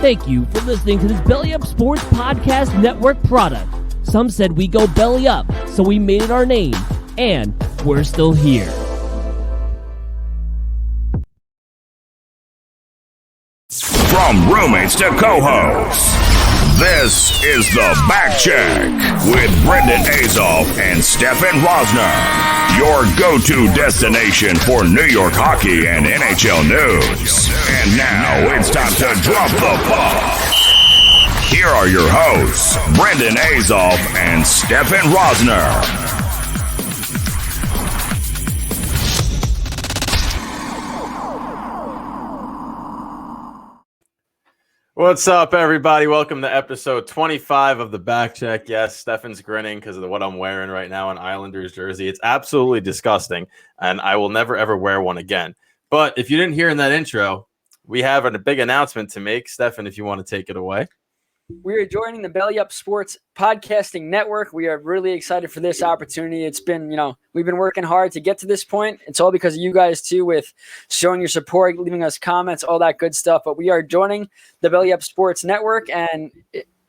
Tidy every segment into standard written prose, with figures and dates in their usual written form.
Thank you for listening to this Belly Up Sports Podcast Network product. Some said we go belly up, so we made it our name, and we're still here. From roommates to co-hosts, this is the Backcheck with Brendan Azoff and Stefan Rosner, your go-to destination for New York hockey and NHL news. And now it's time to drop the puck. Here are your hosts, Brendan Azoff and Stefan Rosner. What's up, everybody? Welcome to episode 25 of the Backcheck. Yes, Stefan's grinning because of what I'm wearing right now, an Islanders jersey. It's absolutely disgusting, and I will never, ever wear one again. But if you didn't hear in that intro, we have a big announcement to make. Stefan, if you want to take it away. We are joining the Belly Up Sports Podcasting Network. We are really excited for this opportunity. It's been, we've been working hard to get to this point. It's all because of you guys, too, with showing your support, leaving us comments, all that good stuff. But we are joining the Belly Up Sports Network and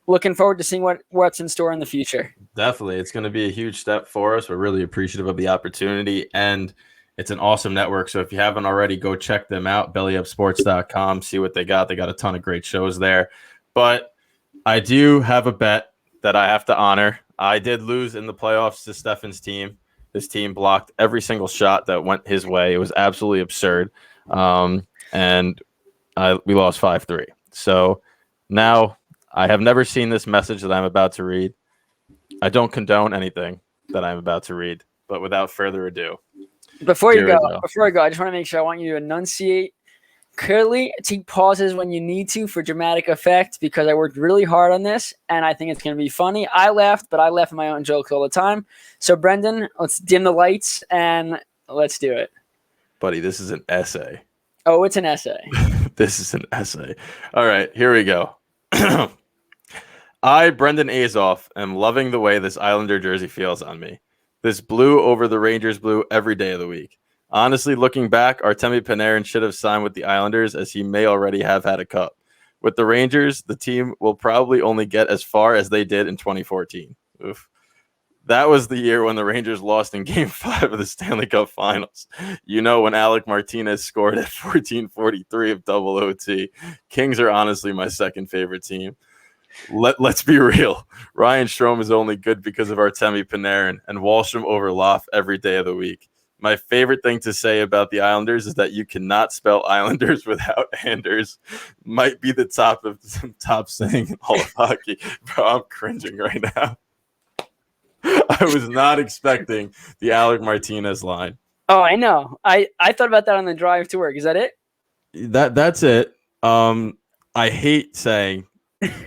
looking forward to seeing what's in store in the future. Definitely. It's going to be a huge step for us. We're really appreciative of the opportunity, and it's an awesome network. So if you haven't already, go check them out, bellyupsports.com, see what they got. They got a ton of great shows there. But I do have a bet that I have to honor. I did lose in the playoffs to Stefan's team. His team blocked every single shot that went his way. It was absolutely absurd. And we lost 5-3. So now I have never seen this message that I'm about to read. I don't condone anything that I'm about to read, but without further ado. Before I go, I just want to make sure I want you to enunciate clearly, take pauses when you need to for dramatic effect, because I worked really hard on this and I think it's going to be funny. I laughed, but I laugh at my own jokes all the time. So, Brendan, let's dim the lights and let's do it. Buddy, this is an essay. Oh, it's an essay. This is an essay. All right, here we go. I, Brendan Azoff, am loving the way this Islander jersey feels on me. This blue over the Rangers blue every day of the week. Honestly, looking back, Artemi Panarin should have signed with the Islanders, as he may already have had a cup. With the Rangers, the team will probably only get as far as they did in 2014. Oof. That was the year when the Rangers lost in Game 5 of the Stanley Cup Finals. You know, when Alec Martinez scored at 14:43 of double OT. Kings are honestly my second favorite team. Let's be real. Ryan Strome is only good because of Artemi Panarin and Wahlstrom over Loff every day of the week. My favorite thing to say about the Islanders is that you cannot spell Islanders without Anders. Might be the top saying in all of hockey. Bro, I'm cringing right now. I was not expecting the Alec Martinez line. Oh, I know. I thought about that on the drive to work. Is that it? That's it. I hate saying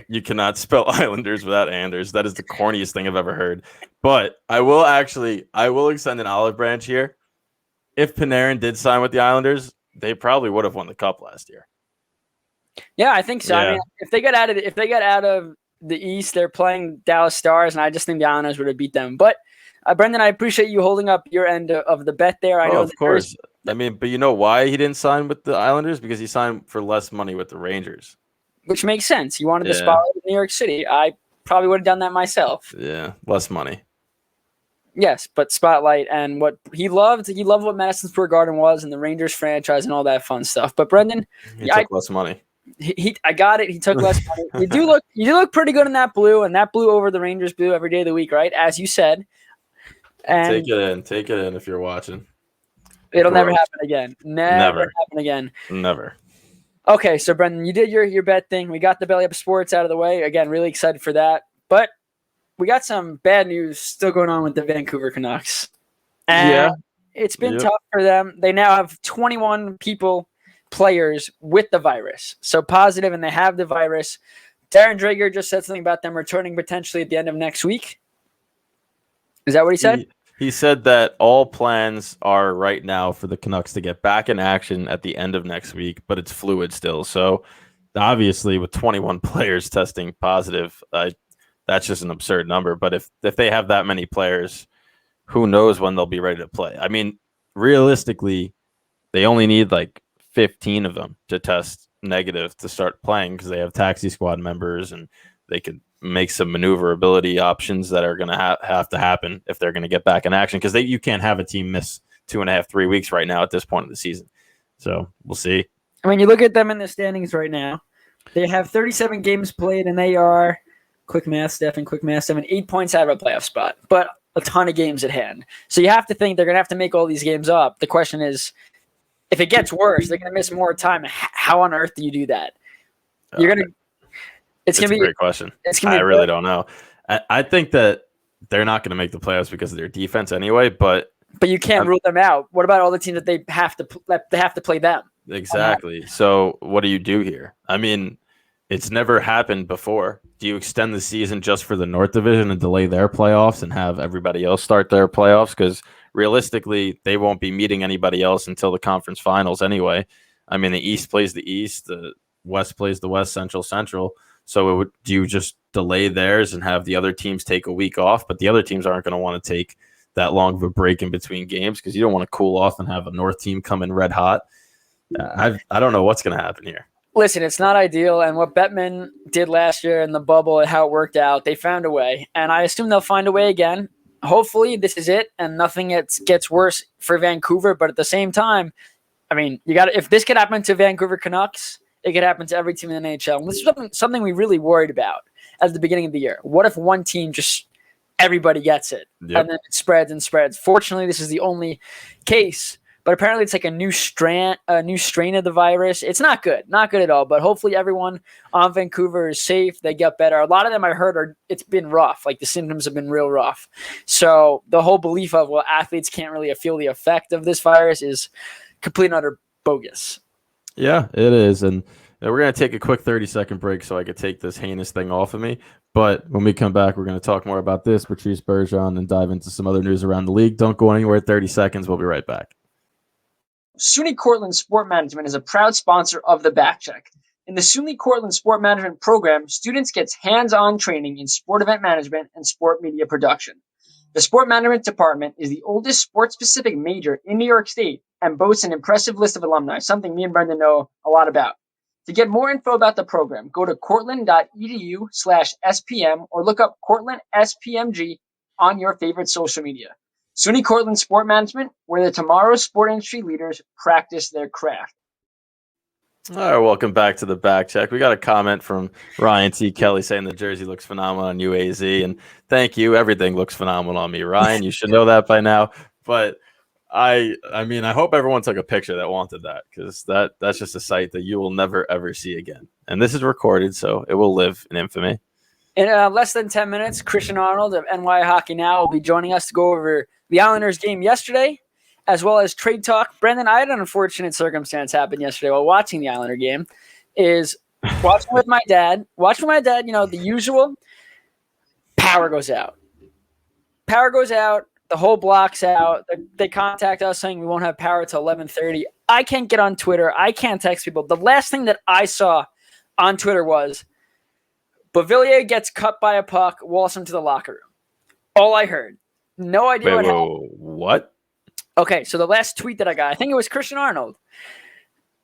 you cannot spell Islanders without Anders. That is the corniest thing I've ever heard. But I will extend an olive branch here. If Panarin did sign with the Islanders, they probably would have won the cup last year. Yeah, I think so. Yeah. I mean, if they got out of the East, they're playing Dallas Stars, and I just think the Islanders would have beat them. But Brendan, I appreciate you holding up your end of the bet there. I know, of course. I mean, but you know why he didn't sign with the Islanders? Because he signed for less money with the Rangers, which makes sense. He wanted the spotlight in New York City. I probably would have done that myself. Yeah, less money. Yes, but spotlight and what he loved what Madison Square Garden was and the Rangers franchise and all that fun stuff. But Brendan, he took less money. I got it. He took less money. You do look pretty good in that blue, and that blue over the Rangers blue every day of the week, right? As you said. And take it in if you're watching. It'll never happen again. Never happen again. Never. Okay, so Brendan, you did your bet thing. We got the Belly Up Sports out of the way. Again, really excited for that. But we got some bad news still going on with the Vancouver Canucks. And it's been tough for them. They now have 21 players with the virus. So positive, and they have the virus. Darren Dreger just said something about them returning potentially at the end of next week. Is that what he said? He said that all plans are right now for the Canucks to get back in action at the end of next week, but it's fluid still. So obviously with 21 players testing positive, that's just an absurd number. But if they have that many players, who knows when they'll be ready to play? I mean, realistically, they only need like 15 of them to test negative to start playing because they have taxi squad members and they could make some maneuverability options that are going to have to happen if they're going to get back in action because you can't have a team miss 2.5, 3 weeks right now at this point of the season. So we'll see. I mean, you look at them in the standings right now. They have 37 games played, and they are, quick math, Steph, 8 points out of a playoff spot, but a ton of games at hand. So you have to think they're going to have to make all these games up. The question is, if it gets worse, they're going to miss more time. How on earth do you do that? You're going to. It's going to be a great question. I really don't know. I think that they're not going to make the playoffs because of their defense anyway, but you can't rule them out. What about all the teams that they have to play them? Exactly. So what do you do here? I mean, it's never happened before. Do you extend the season just for the North Division and delay their playoffs and have everybody else start their playoffs? Because realistically, they won't be meeting anybody else until the conference finals anyway. I mean, the East plays the East, the West plays the West, Central. So do you just delay theirs and have the other teams take a week off? But the other teams aren't going to want to take that long of a break in between games because you don't want to cool off and have a North team come in red hot. I don't know what's going to happen here. Listen, it's not ideal, and what Bettman did last year in the bubble and how it worked out, they found a way, and I assume they'll find a way again. Hopefully, this is it, and nothing gets worse for Vancouver. But at the same time, I mean, if this could happen to Vancouver Canucks, it could happen to every team in the NHL. And this is something we really worried about at the beginning of the year. What if one team everybody gets it, yep, and then it spreads and spreads? Fortunately, this is the only case. But apparently it's like a new strain of the virus. It's not good at all. But hopefully everyone on Vancouver is safe. They get better. A lot of them I heard it's been rough. Like the symptoms have been real rough. So the whole belief of, well, athletes can't really feel the effect of this virus is complete and utter bogus. Yeah, it is. And we're going to take a quick 30-second break so I could take this heinous thing off of me. But when we come back, we're going to talk more about this, Patrice Bergeron, and dive into some other news around the league. Don't go anywhere. 30 seconds. We'll be right back. SUNY Cortland Sport Management is a proud sponsor of the Backcheck. In the SUNY Cortland Sport Management program, students get hands-on training in sport event management and sport media production. The Sport Management Department is the oldest sports-specific major in New York State and boasts an impressive list of alumni, something me and Brendan know a lot about. To get more info about the program, go to cortland.edu/SPM or look up Cortland SPMG on your favorite social media. SUNY Cortland Sport Management, where the tomorrow's sport industry leaders practice their craft. All right, welcome back to the Back Check. We got a comment from Ryan T. Kelly saying the jersey looks phenomenal on UAZ, and thank you. Everything looks phenomenal on me, Ryan. You should know that by now. But I mean, I hope everyone took a picture that wanted that because that's just a sight that you will never ever see again. And this is recorded, so it will live in infamy. In less than 10 minutes, Christian Arnold of NY Hockey Now will be joining us to go over the Islanders game yesterday, as well as trade talk. Brendan, I had an unfortunate circumstance happen yesterday while watching the Islander game. Is watching with my dad, the usual. Power goes out. The whole block's out. They contact us saying we won't have power till 11:30. I can't get on Twitter. I can't text people. The last thing that I saw on Twitter was Beauvillier gets cut by a puck, walks into the locker room. All I heard. No idea what happened. What? Okay, so the last tweet that I got, I think it was Christian Arnold.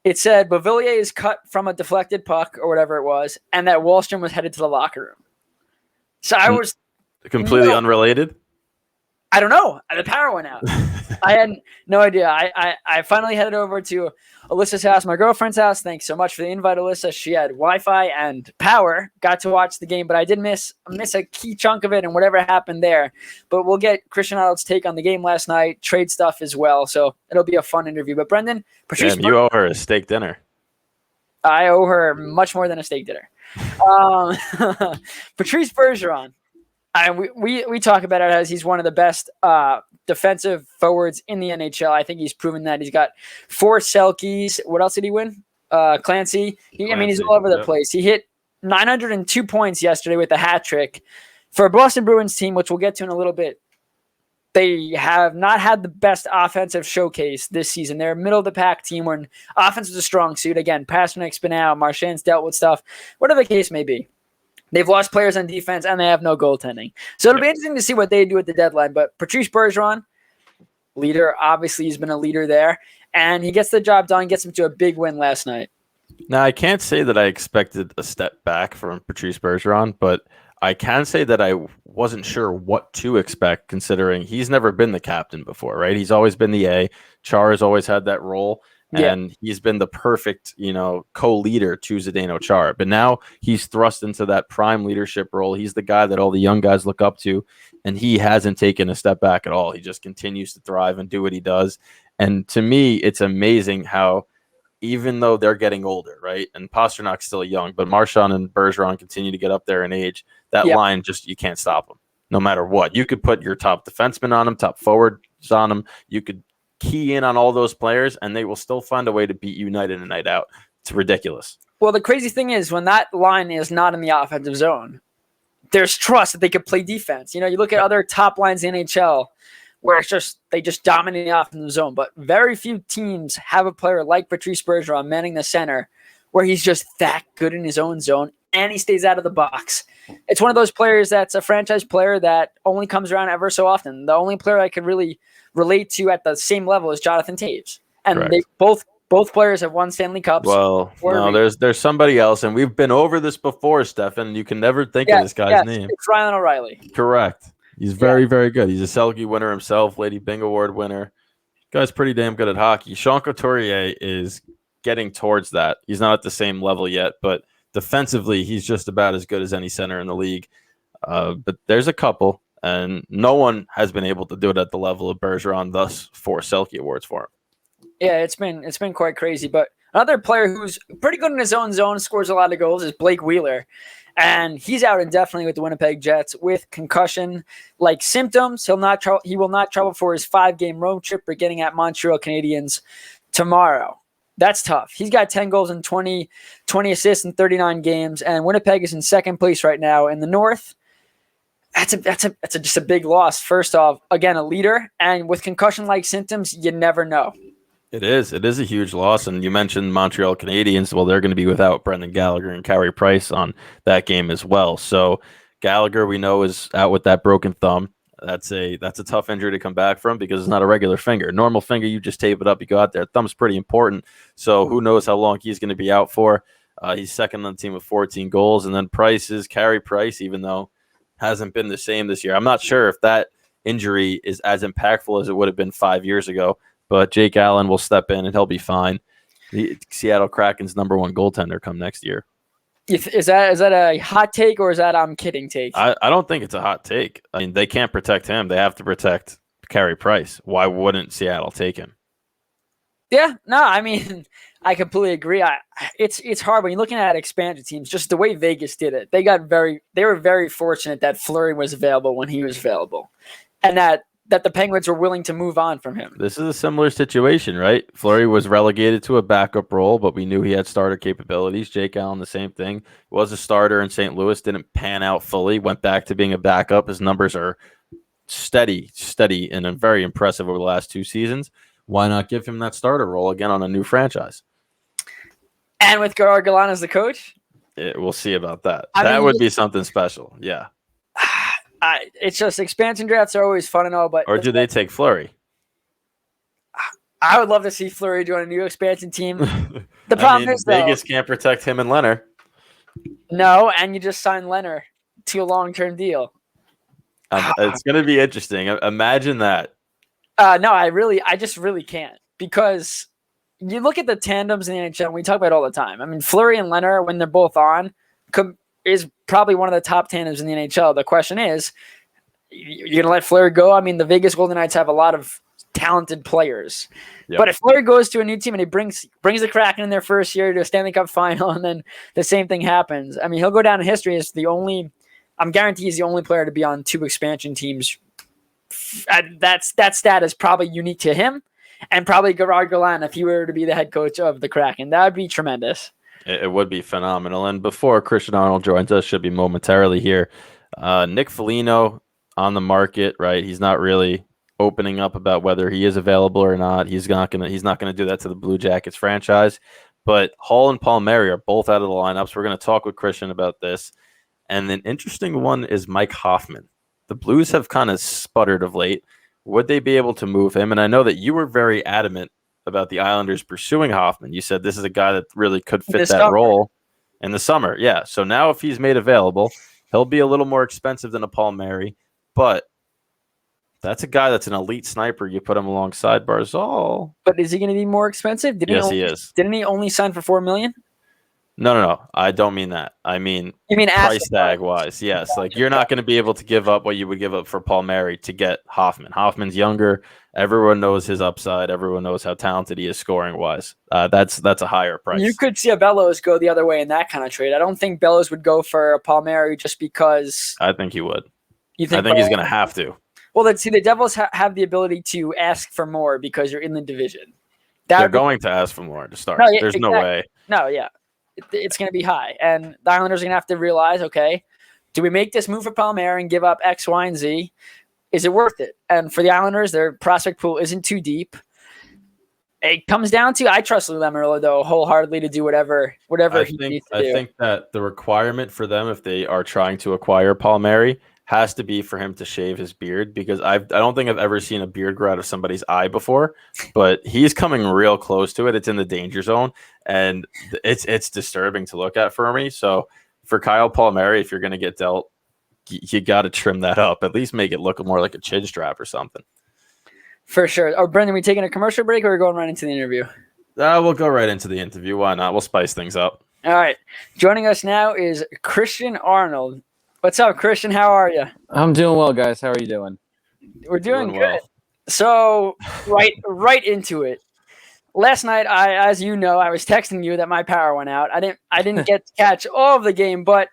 It said Beauvillier is cut from a deflected puck or whatever it was, and that Wallstrom was headed to the locker room. So I was completely unrelated. I don't know. The power went out. I had no idea. I finally headed over to Alyssa's house, my girlfriend's house. Thanks so much for the invite, Alyssa. She had Wi-Fi and power. Got to watch the game, but I did miss a key chunk of it and whatever happened there. But we'll get Christian Arnold's take on the game last night, trade stuff as well. So it'll be a fun interview. But Brendan, Patrice, you owe her a steak dinner. I owe her much more than a steak dinner. Patrice Bergeron. We talk about it as he's one of the best defensive forwards in the NHL. I think he's proven that. He's got 4 Selkies. What else did he win? Clancy. He's all over the place. He hit 902 points yesterday with a hat trick. For a Boston Bruins team, which we'll get to in a little bit, they have not had the best offensive showcase this season. They're a middle-of-the-pack team where offense is a strong suit. Again, Pasternak's been out. Marchand's dealt with stuff. Whatever the case may be. They've lost players on defense, and they have no goaltending. So it'll be interesting to see what they do at the deadline. But Patrice Bergeron, leader, obviously he's been a leader there, and he gets the job done, gets him to a big win last night. Now, I can't say that I expected a step back from Patrice Bergeron, but I can say that I wasn't sure what to expect considering he's never been the captain before, right? He's always been the A. Char has always had that role, Yeah. and he's been the perfect, co-leader to Zdeno Chara. But now he's thrust into that prime leadership role. He's the guy that all the young guys look up to, and he hasn't taken a step back at all. He just continues to thrive and do what he does. And to me, it's amazing how even though they're getting older, right? And Pasternak's still young, but Marchand and Bergeron continue to get up there in age. That line you can't stop them no matter what. You could put your top defenseman on them, top forwards on them. You could key in on all those players, and they will still find a way to beat you night in and night out. It's ridiculous. Well, the crazy thing is when that line is not in the offensive zone, there's trust that they could play defense. You look at other top lines in the NHL where they just dominate the offensive zone. But very few teams have a player like Patrice Bergeron manning the center where he's just that good in his own zone and he stays out of the box. It's one of those players that's a franchise player that only comes around ever so often. The only player I could really relate to at the same level is Jonathan Toews. And Correct. they both players have won Stanley Cups. Well, no, there's somebody else, and we've been over this before, Stefan. You can never think of this guy's name. It's Ryan O'Reilly. Correct. He's very, very good. He's a Selke winner himself, Lady Byng Award winner. Guy's pretty damn good at hockey. Sean Couturier is getting towards that. He's not at the same level yet, but defensively, he's just about as good as any center in the league. But there's a couple, and no one has been able to do it at the level of Bergeron, thus 4 Selke Awards for him. Yeah, it's been quite crazy. But another player who's pretty good in his own zone, scores a lot of goals, is Blake Wheeler. And he's out indefinitely with the Winnipeg Jets with concussion-like symptoms. He will not travel for his 5-game road trip beginning at Montreal Canadiens tomorrow. That's tough. He's got 10 goals and 20 assists in 39 games, and Winnipeg is in second place right now in the North. That's just a big loss. First off, again, a leader, and with concussion-like symptoms, you never know. It is a huge loss, and you mentioned Montreal Canadiens. Well, they're going to be without Brendan Gallagher and Carey Price on that game as well. So Gallagher, we know, is out with that broken thumb. That's a tough injury to come back from because it's not a regular finger. Normal finger, you just tape it up, you go out there. Thumb's pretty important, so who knows how long he's going to be out for. He's second on the team with 14 goals, and then Carey Price, even though hasn't been the same this year. I'm not sure if that injury is as impactful as it would have been 5 years ago. But Jake Allen will step in and he'll be fine. The Seattle Kraken's number 1 goaltender come next year. Is that a hot take or is that I'm kidding take? I don't think it's a hot take. I mean, they can't protect him. They have to protect Carey Price. Why wouldn't Seattle take him? Yeah, no, I mean, I completely agree. It's hard when you're looking at expansion teams, just the way Vegas did it. They were very fortunate that Fleury was available when he was available. And that the Penguins were willing to move on from him. This is a similar situation, right? Fleury was relegated to a backup role, but we knew he had starter capabilities. Jake Allen, the same thing. Was a starter in St. Louis, didn't pan out fully, went back to being a backup. His numbers are steady, and very impressive over the last 2 seasons. Why not give him that starter role again on a new franchise? And with Gerard Gallant as the coach? We'll see about that. That would be something special, yeah. It's just expansion drafts are always fun and all, but or do they take Fleury? I would love to see Fleury join a new expansion team. The problem is Vegas can't protect him and Leonard. No, and you just sign Leonard to a long-term deal. It's going to be interesting. Imagine that. No, I just really can't because you look at the tandems in the NHL. We talk about it all the time. I mean, Fleury and Leonard, when they're both on, is probably one of the top tandems in the NHL. The question is, you're going to let Fleury go? I mean, the Vegas Golden Knights have a lot of talented players. Yep. But if Fleury goes to a new team and he brings the Kraken in their first year to a Stanley Cup final and then the same thing happens, I mean, he'll go down in history as I'm guaranteed he's the only player to be on 2 expansion teams. That stat is probably unique to him and probably Gerard Gallant if he were to be the head coach of the Kraken. That would be tremendous. It would be phenomenal. And before Christian Arnold joins us, should be momentarily here. Nick Foligno on the market, right? He's not really opening up about whether he is available or not. He's not gonna do that to the Blue Jackets franchise. But Hall and Palmieri are both out of the lineups. We're gonna talk with Christian about this. And an interesting one is Mike Hoffman. The Blues have kind of sputtered of late. Would they be able to move him? And I know that you were very adamant about the Islanders pursuing Hoffman. You said this is a guy that really could fit This that summer. role in the summer. Yeah. So now if he's made available, he'll be a little more expensive than a Palmieri, but that's a guy that's an elite sniper. You put him alongside Barzal. But is he going to be more expensive? Yes, he is. Didn't he only sign for $4 million? No. I don't mean that. I mean You mean price tag wise. Yes. Like you're not going to be able to give up what you would give up for Palmieri to get Hoffman. Hoffman's younger. Everyone knows his upside. Everyone knows how talented he is scoring wise. That's a higher price. You could see a Bellows go the other way in that kind of trade. I don't think Bellows would go for a Palmieri just because. I think he would. You think I think he's going to have to. Well, let's see. The Devils have the ability to ask for more because you're in the division. They're going to ask for more to start. No, yeah, There's no exactly. way. No, yeah. It's going to be high. And the Islanders are going to have to realize, okay, do we make this move for Palmieri and give up X, Y, and Z? Is it worth it? And for the Islanders, their prospect pool isn't too deep. It comes down to, I trust Lou Lamoriello, though, wholeheartedly to do whatever he needs to do. I think that the requirement for them, if they are trying to acquire Palmieri, has to be for him to shave his beard, because I don't think I've ever seen a beard grow out of somebody's eye before, but he's coming real close to it. It's in the danger zone, and it's disturbing to look at for me. So for Kyle Palmieri, if you're going to get dealt, you got to trim that up. At least make it look more like a chin strap or something. For sure. Oh, Brendan, we taking a commercial break or are we going right into the interview? We'll go right into the interview. Why not? We'll spice things up. All right. Joining us now is Christian Arnold. What's up, Christian? How are you? I'm doing well, guys. How are you doing? We're doing good. well. So right into it. Last night, as you know, I was texting you that my power went out. I didn't get to catch all of the game, but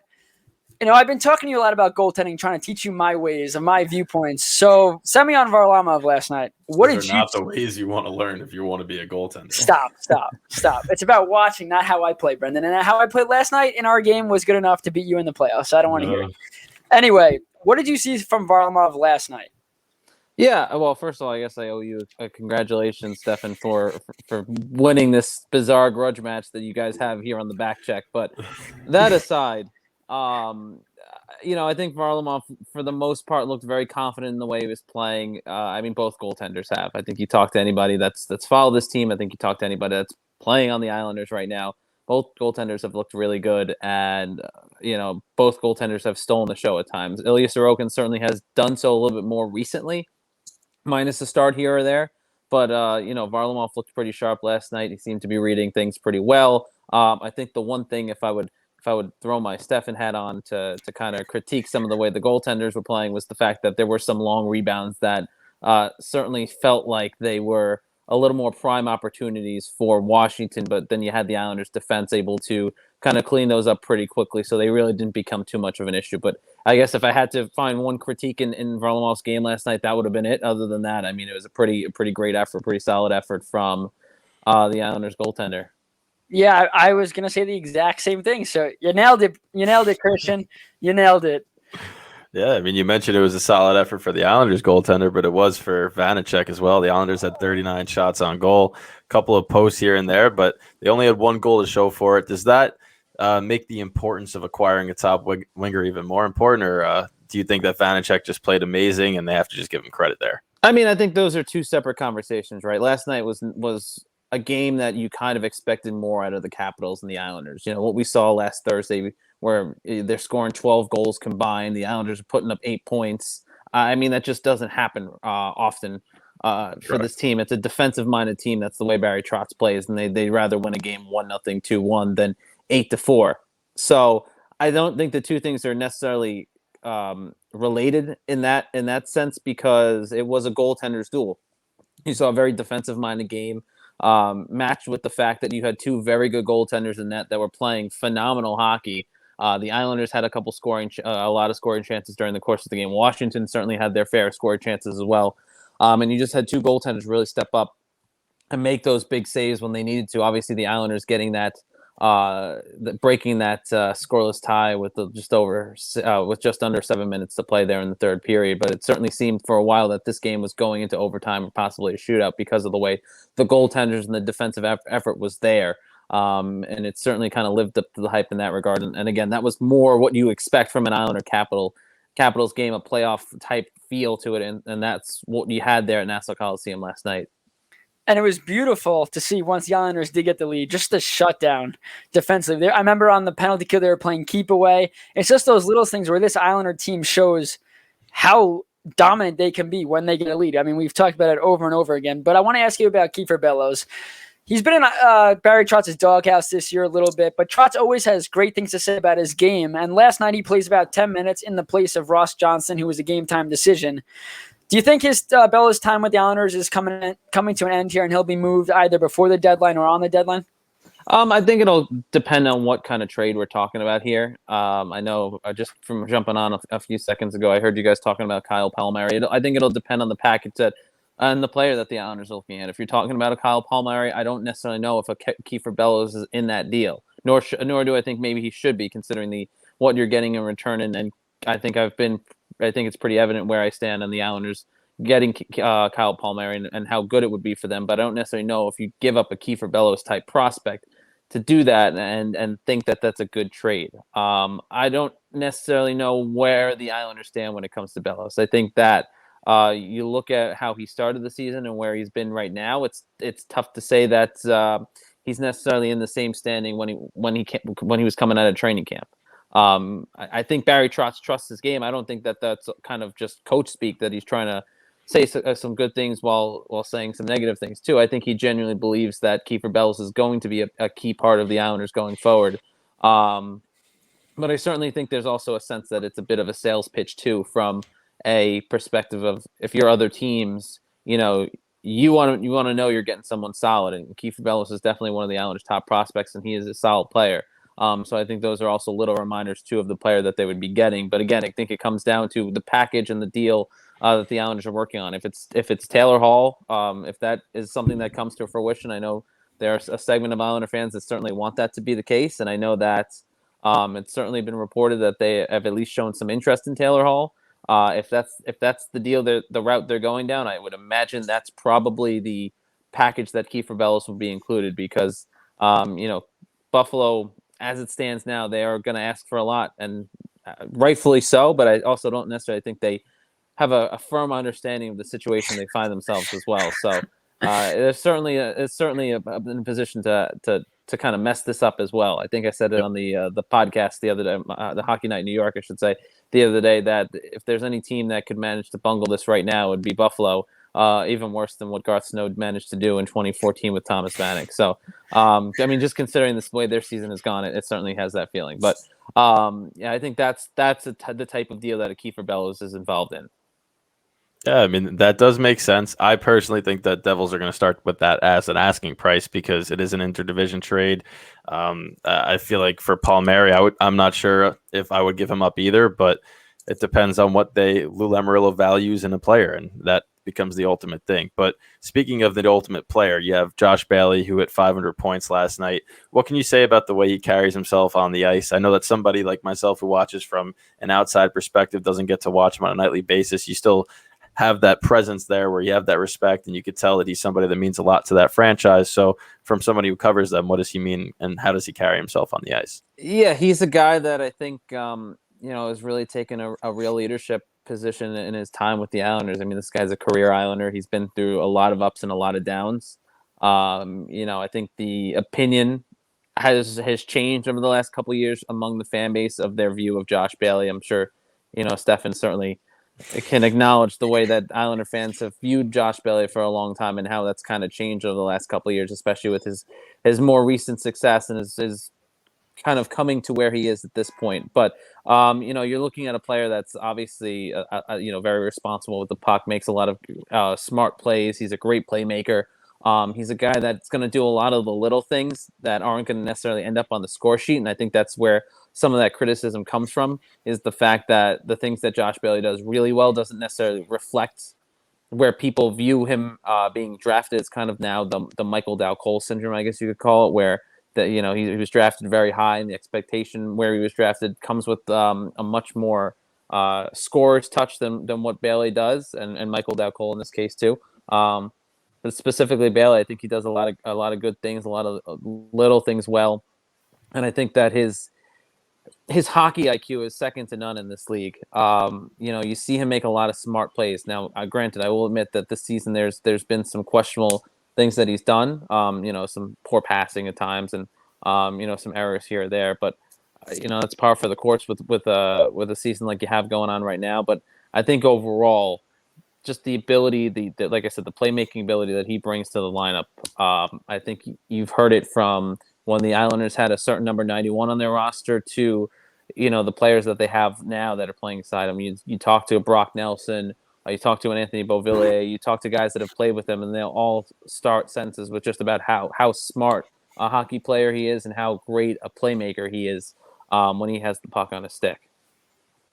I've been talking to you a lot about goaltending, trying to teach you my ways and my viewpoints. So Semyon Varlamov last night. What did you? Not the ways you want to learn if you want to be a goaltender. Stop. It's about watching, not how I play, Brendan. And how I played last night in our game was good enough to beat you in the playoffs. So I don't want to hear it. Anyway, what did you see from Varlamov last night? Yeah, well, first of all, I guess I owe you a congratulations, Stefan, for winning this bizarre grudge match that you guys have here on the Backcheck. But that aside, I think Varlamov, for the most part, looked very confident in the way he was playing. I mean, both goaltenders have. I think you talk to anybody that's followed this team. I think you talk to anybody that's playing on the Islanders right now. Both goaltenders have looked really good, and both goaltenders have stolen the show at times. Ilya Sorokin certainly has done so a little bit more recently, minus a start here or there. But Varlamov looked pretty sharp last night. He seemed to be reading things pretty well. I think the one thing, if I would throw my Stefan hat on to kind of critique some of the way the goaltenders were playing, was the fact that there were some long rebounds that certainly felt like they were a little more prime opportunities for Washington, but then you had the Islanders defense able to kind of clean those up pretty quickly, so they really didn't become too much of an issue. But I guess if I had to find one critique in Varlamov's game last night, that would have been it. Other than that, I mean, it was a pretty great effort, pretty solid effort from the Islanders goaltender. Yeah, I was going to say the exact same thing. So you nailed it. You nailed it, Christian. You nailed it. Yeah, I mean, you mentioned it was a solid effort for the Islanders goaltender, but it was for Vanacek as well. The Islanders had 39 shots on goal, a couple of posts here and there, but they only had one goal to show for it. Does that make the importance of acquiring a top winger even more important, or do you think that Vanacek just played amazing and they have to just give him credit there? I mean, I think those are two separate conversations, right? Last night was a game that you kind of expected more out of the Capitals and the Islanders. What we saw last Thursday, where they're scoring 12 goals combined, the Islanders are putting up 8 points. I mean, that just doesn't happen often for this team. It's a defensive-minded team. That's the way Barry Trotz plays, and they'd rather win a game 1-0, 2-1 than 8-4. So I don't think the two things are necessarily related in that sense, because it was a goaltender's duel. You saw a very defensive-minded game, matched with the fact that you had two very good goaltenders in net that were playing phenomenal hockey. The Islanders had a lot of scoring chances during the course of the game. Washington certainly had their fair scoring chances as well. And you just had two goaltenders really step up and make those big saves when they needed to. Obviously, the Islanders getting that, breaking that scoreless tie with just under 7 minutes to play there in the third period. But it certainly seemed for a while that this game was going into overtime or possibly a shootout because of the way the goaltenders and the defensive effort was there. And it certainly kind of lived up to the hype in that regard. And again, that was more what you expect from an Islander Capitals game, a playoff type feel to it. And that's what you had there at Nassau Coliseum last night. And it was beautiful to see once the Islanders did get the lead, just the shutdown defensively. I remember on the penalty kill, they were playing keep away. It's just those little things where this Islander team shows how dominant they can be when they get a lead. I mean, we've talked about it over and over again, but I want to ask you about Kiefer Bellows. He's been in Barry Trotz's doghouse this year a little bit, but Trotz always has great things to say about his game. And last night he plays about 10 minutes in the place of Ross Johnson, who was a game-time decision. Do you think his Bellows' time with the Islanders is coming to an end here, and he'll be moved either before the deadline or on the deadline? I think it'll depend on what kind of trade we're talking about here. I know just from jumping on a few seconds ago, I heard you guys talking about Kyle Palmieri. I think it'll depend on the package and the player that the Islanders are looking at. If you're talking about a Kyle Palmieri, I don't necessarily know if a Kiefer Bellows is in that deal. Nor do I think maybe he should be, considering what you're getting in return. And I think it's pretty evident where I stand on the Islanders getting Kyle Palmieri and how good it would be for them. But I don't necessarily know if you give up a Kiefer Bellows type prospect to do that and think that that's a good trade. I don't necessarily know where the Islanders stand when it comes to Bellows. I think that you look at how he started the season and where he's been right now. It's tough to say that he's necessarily in the same standing when he was coming out of training camp. I think Barry Trotz trusts his game. I don't think that that's kind of just coach speak, that he's trying to say some good things while saying some negative things too. I think he genuinely believes that Kiefer Bellows is going to be a key part of the Islanders going forward. But I certainly think there's also a sense that it's a bit of a sales pitch too, from a perspective of, if you're other teams, you want to know you're getting someone solid, and Kiefer Bellows is definitely one of the Islanders' top prospects, and he is a solid player. So I think those are also little reminders too of the player that they would be getting. But again, I think it comes down to the package and the deal that the Islanders are working on. If it's Taylor Hall, if that is something that comes to fruition, I know there's a segment of Islander fans that certainly want that to be the case, and I know that it's certainly been reported that they have at least shown some interest in Taylor Hall. If that's the deal, the route they're going down, I would imagine that's probably the package that Kiefer Bellows will be included, because Buffalo, as it stands now, they are going to ask for a lot, and rightfully so. But I also don't necessarily think they have a firm understanding of the situation they find themselves as well. So it's certainly in a position to kind of mess this up as well. I think I said it on the podcast the other day, the Hockey Night in New York, I should say, the other day, that if there's any team that could manage to bungle this right now, it would be Buffalo. Even worse than what Garth Snow managed to do in 2014 with Thomas Vanek. So, just considering this way their season has gone, it certainly has that feeling. But I think that's the type of deal that a Kiefer Bellows is involved in. Yeah, that does make sense. I personally think that Devils are going to start with that as an asking price, because it is an interdivision trade. I feel like for Palmieri, I'm not sure if I would give him up either, but it depends on what Lou Lamoriello values in a player, and that becomes the ultimate thing. But speaking of the ultimate player, you have Josh Bailey, who hit 500 points last night. What can you say about the way he carries himself on the ice? I know that somebody like myself who watches from an outside perspective doesn't get to watch him on a nightly basis. You still have that presence there where you have that respect, and you could tell that he's somebody that means a lot to that franchise. So from somebody who covers them, what does he mean, and how does he carry himself on the ice? Yeah, he's a guy that I think has really taken a real leadership position in his time with the Islanders. This guy's a career Islander. He's been through a lot of ups and a lot of downs. I think the opinion has changed over the last couple of years among the fan base of their view of Josh Bailey. I'm sure Stefan certainly can acknowledge the way that Islander fans have viewed Josh Bailey for a long time, and how that's kind of changed over the last couple of years, especially with his more recent success and his kind of coming to where he is at this point. But you're looking at a player that's obviously very responsible with the puck, makes a lot of smart plays. He's a great playmaker. He's a guy that's going to do a lot of the little things that aren't going to necessarily end up on the score sheet, and I think that's where some of that criticism comes from, is the fact that the things that Josh Bailey does really well doesn't necessarily reflect where people view him being drafted. It's kind of now the Michael Dow-Cole syndrome, I guess you could call it, where he was drafted very high, and the expectation where he was drafted comes with a much more scorer's touch than what Bailey does, and Michael Dow-Cole in this case too. But specifically Bailey, I think he does a lot of good things, a lot of little things well, and I think that his hockey IQ is second to none in this league. You see him make a lot of smart plays. Now, granted, I will admit that this season there's been some questionable things that he's done. Some poor passing at times and some errors here or there, but that's par for the course with a season like you have going on right now. But I think overall, just the ability, the like I said, the playmaking ability that he brings to the lineup. I think you've heard it from when the Islanders had a certain number 91 on their roster to, the players that they have now that are playing beside him. You talk to a Brock Nelson, you talk to an Anthony Beauvillier, you talk to guys that have played with him, and they'll all start sentences with just about how smart a hockey player he is and how great a playmaker he is when he has the puck on his stick.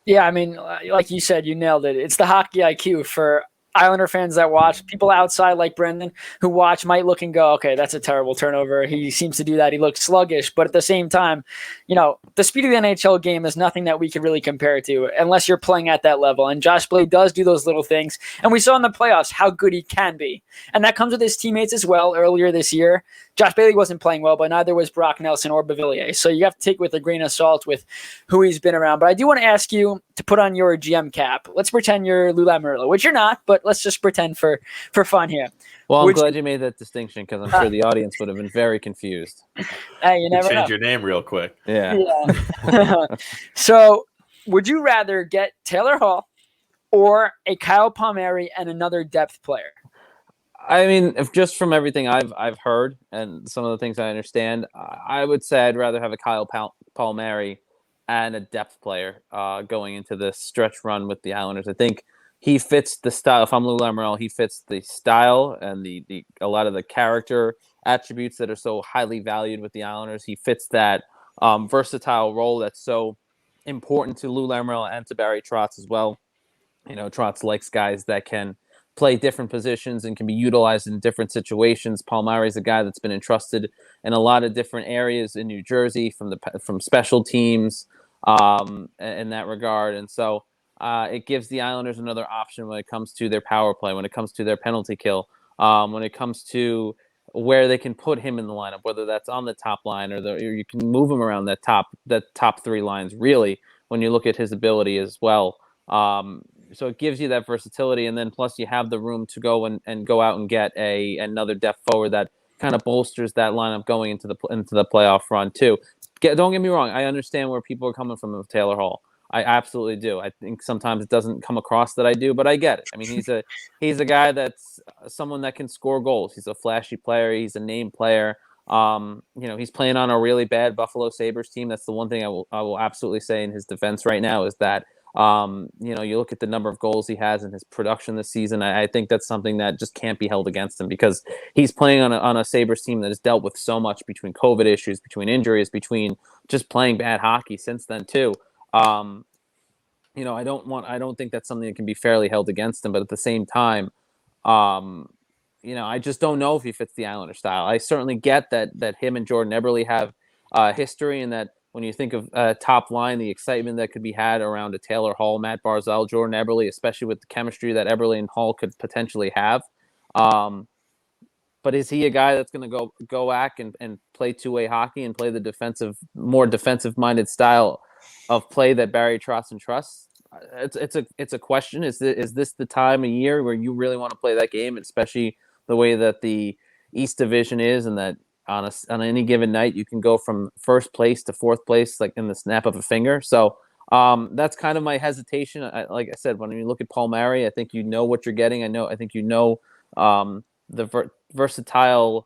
Yeah, I mean, like you said, you nailed it. It's the hockey IQ for Islander fans that watch. People outside like Brendan who watch might look and go, okay, that's a terrible turnover. He seems to do that. He looks sluggish. But at the same time, the speed of the NHL game is nothing that we could really compare to unless you're playing at that level. And Josh Blade does do those little things. And we saw in the playoffs how good he can be. And that comes with his teammates as well. Earlier this year, Josh Bailey wasn't playing well, but neither was Brock Nelson or Beauvillier. So you have to take with a grain of salt with who he's been around. But I do want to ask you to put on your GM cap. Let's pretend you're Lou Lamoriello, which you're not, but let's just pretend for fun here. Well, I'm glad you made that distinction because I'm sure the audience would have been very confused. Hey, you never change know. your name real quick. Yeah. So would you rather get Taylor Hall or a Kyle Palmieri and another depth player? I mean, if just from everything I've heard and some of the things I understand, I would say I'd rather have a Kyle Palmieri and a depth player going into this stretch run with the Islanders. I think he fits the style. If I'm Lou Lamoriello, he fits the style and the a lot of the character attributes that are so highly valued with the Islanders. He fits that versatile role that's so important to Lou Lamoriello and to Barry Trotz as well. Trotz likes guys that can play different positions and can be utilized in different situations. Palmieri is a guy that's been entrusted in a lot of different areas in New Jersey from special teams in that regard. And so it gives the Islanders another option when it comes to their power play, when it comes to their penalty kill, when it comes to where they can put him in the lineup, whether that's on the top line or you can move him around that top three lines, really, when you look at his ability as well. So it gives you that versatility, and then plus you have the room to go and go out and get another depth forward that kind of bolsters that lineup going into the playoff run too. Don't get me wrong, I understand where people are coming from with Taylor Hall. I absolutely do. I think sometimes it doesn't come across that I do, but I get it. I mean, he's a guy that's someone that can score goals. He's a flashy player. He's a name player. He's playing on a really bad Buffalo Sabres team. That's the one thing I will absolutely say in his defense right now is that. You look at the number of goals he has in his production this season. I think that's something that just can't be held against him because he's playing on a Sabres team that has dealt with so much between COVID issues, between injuries, between just playing bad hockey since then too. I don't think that's something that can be fairly held against him. But at the same time, I just don't know if he fits the Islander style. I certainly get that him and Jordan Eberle have history, and that when you think of top line, the excitement that could be had around a Taylor Hall, Matt Barzal, Jordan Eberle, especially with the chemistry that Eberle and Hall could potentially have. But is he a guy that's going to go back and play two-way hockey and play the more defensive-minded style of play that Barry Trotz and trusts? It's a question. Is this the time of year where you really want to play that game, especially the way that the East Division is, and that on any given night you can go from first place to fourth place like in the snap of a finger? So that's kind of my hesitation. Like I said, when you look at Palmieri, I think you know what you're getting. I think the versatile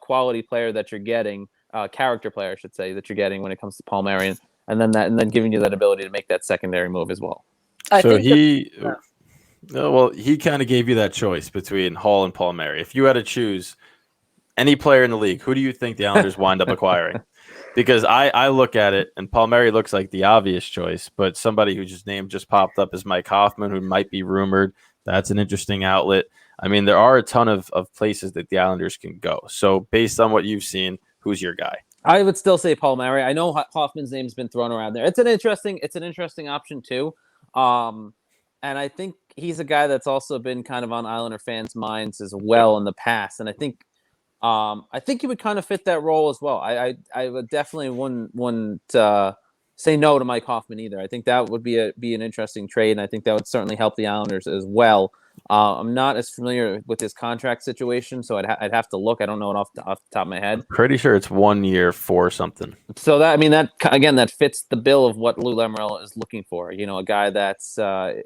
quality player that you're getting, character player I should say, that you're getting when it comes to Palmieri, and then giving you that ability to make that secondary move as well. He kind of gave you that choice between Hall and Palmieri. If you had to choose any player in the league, who do you think the Islanders wind up acquiring? Because I look at it, and Palmieri looks like the obvious choice, but somebody whose name just popped up is Mike Hoffman, who might be rumored. That's an interesting outlet. I mean, there are a ton of places that the Islanders can go. So based on what you've seen, who's your guy? I would still say Palmieri. I know Hoffman's name's been thrown around there. It's an interesting option too. And I think he's a guy that's also been kind of on Islander fans' minds as well in the past. And I think he would kind of fit that role as well. I would definitely wouldn't say no to Mike Hoffman either. I think that would be an interesting trade, and I think that would certainly help the Islanders as well. I'm not as familiar with his contract situation, so I'd have to look. I don't know it off the top of my head. Pretty sure it's 1 year for something. So that fits the bill of what Lou Lamoriello is looking for. A guy that's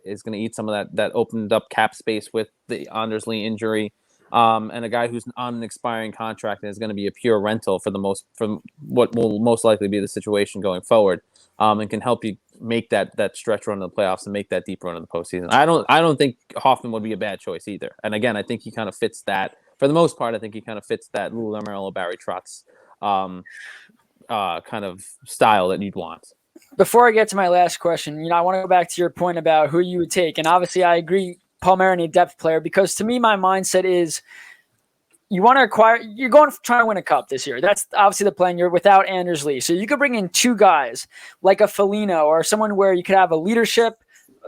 is going to eat some of that opened up cap space with the Anders Lee injury, and a guy who's on an expiring contract and is going to be a pure rental from what will most likely be the situation going forward, and can help you make that stretch run in the playoffs and make that deep run in the postseason. I don't think Hoffman would be a bad choice either. And again, I think he kind of fits that for the most part. I think he kind of fits that Lou Lamoriello, Barry Trotz kind of style that you'd want. Before I get to my last question, I want to go back to your point about who you would take. And obviously I agree, Palmieri, a depth player, because to me, my mindset is you want to acquire, you're going to try to win a cup this year. That's obviously the plan. You're without Anders Lee. So you could bring in two guys like a Foligno or someone where you could have a leadership,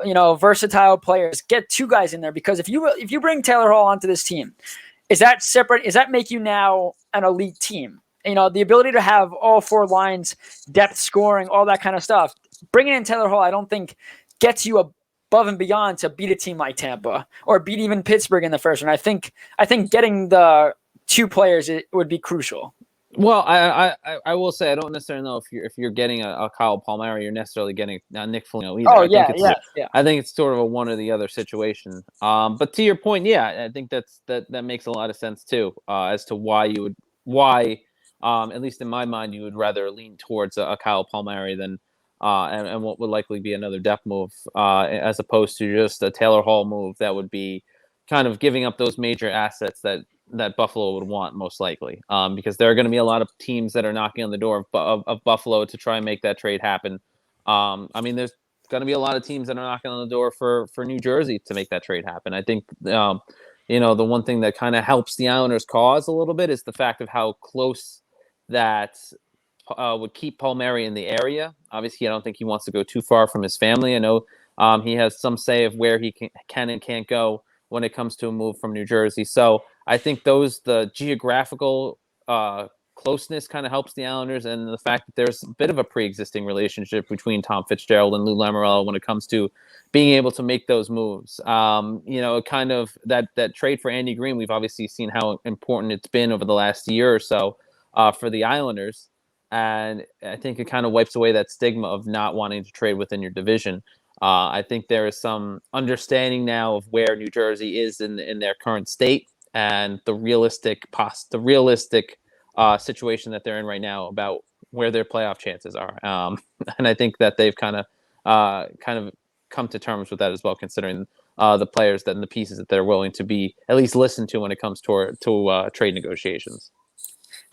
versatile players. Get two guys in there, because if you bring Taylor Hall onto this team, is that separate? Is that make you now an elite team? The ability to have all four lines, depth scoring, all that kind of stuff. Bringing in Taylor Hall, I don't think gets you above and beyond to beat a team like Tampa or beat even Pittsburgh in the first round. I think getting the two players it would be crucial. Well, I will say I don't necessarily know if you're getting a Kyle Palmieri, you're necessarily getting Nick Foligno either. Oh, I think it's sort of a one or the other situation. But to your point, I think that makes a lot of sense too, as to why at least in my mind, you would rather lean towards a Kyle Palmieri than and what would likely be another depth move, as opposed to just a Taylor Hall move that would be kind of giving up those major assets that Buffalo would want most likely, because there are going to be a lot of teams that are knocking on the door of Buffalo to try and make that trade happen. There's going to be a lot of teams that are knocking on the door for New Jersey to make that trade happen. I think the one thing that kind of helps the Islanders' cause a little bit is the fact of how close that would keep Palmieri in the area. Obviously, I don't think he wants to go too far from his family. I know he has some say of where he can and can't go when it comes to a move from New Jersey. So I think the geographical closeness kind of helps the Islanders, and the fact that there's a bit of a pre-existing relationship between Tom Fitzgerald and Lou Lamoriello when it comes to being able to make those moves. Kind of that trade for Andy Green, we've obviously seen how important it's been over the last year or so for the Islanders. And I think it kind of wipes away that stigma of not wanting to trade within your division. I think there is some understanding now of where New Jersey is in their current state and the realistic situation that they're in right now about where their playoff chances are. And I think that they've kind of come to terms with that as well, considering the players and the pieces that they're willing to be at least listened to when it comes to trade negotiations.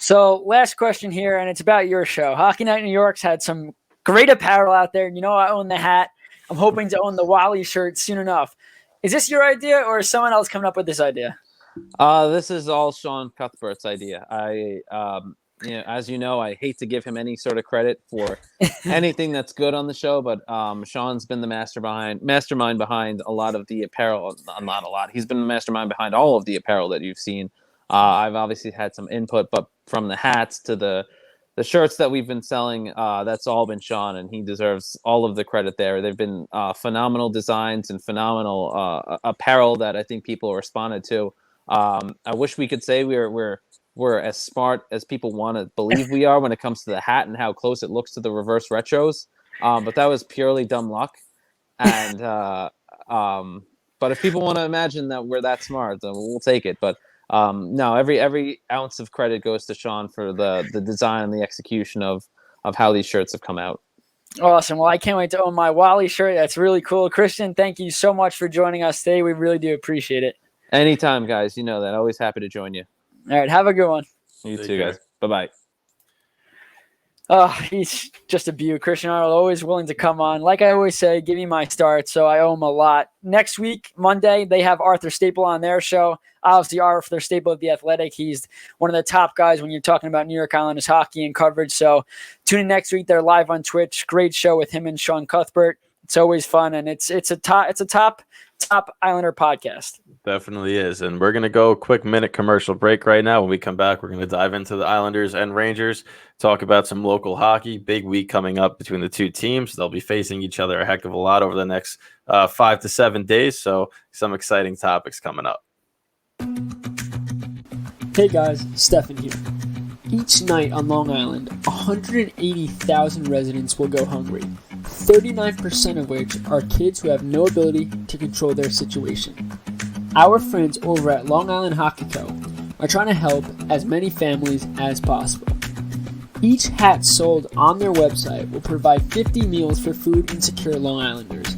So last question here, and it's about your show. Hockey Night in New York's had some great apparel out there. I own the hat. I'm hoping to own the Wally shirt soon enough. Is this your idea, or is someone else coming up with this idea? This is all Sean Cuthbert's idea. As you know, I hate to give him any sort of credit for anything that's good on the show, but Sean's been the mastermind behind a lot of the apparel. Not a lot. He's been the mastermind behind all of the apparel that you've seen. I've obviously had some input, but from the hats to the shirts that we've been selling, that's all been Sean, and he deserves all of the credit there. They've been phenomenal designs and phenomenal apparel that I think people responded to. I wish we could say we're as smart as people want to believe we are when it comes to the hat and how close it looks to the reverse retros. But that was purely dumb luck. And but if people want to imagine that we're that smart, then we'll take it. But no, every ounce of credit goes to Sean for the design and the execution of how these shirts have come out. Awesome. Well, I can't wait to own my Wally shirt. That's really cool. Christian, thank you so much for joining us today. We really do appreciate it. Anytime, guys. You know that. Always happy to join you. All right. Have a good one. You too, guys. Bye-bye. Oh, he's just a beaut. Christian Arnold, always willing to come on. Like I always say, give me my start, so I owe him a lot. Next week, Monday, they have Arthur Staple on their show. Obviously, Arthur Staple of The Athletic. He's one of the top guys when you're talking about New York Islanders hockey and coverage. So tune in next week. They're live on Twitch. Great show with him and Sean Cuthbert. It's always fun, and it's a top top Islander podcast. Definitely is. And we're going to go a quick minute commercial break right now. When we come back, we're going to dive into the Islanders and Rangers, talk about some local hockey. Big week coming up between the two teams. They'll be facing each other a heck of a lot over the next 5 to 7 days. So some exciting topics coming up. Hey guys, Stefan here. Each night on Long Island, 180,000 residents will go hungry, 39% of which are kids who have no ability to control their situation. Our friends over at Long Island Hockey Co. are trying to help as many families as possible. Each hat sold on their website will provide 50 meals for food insecure Long Islanders.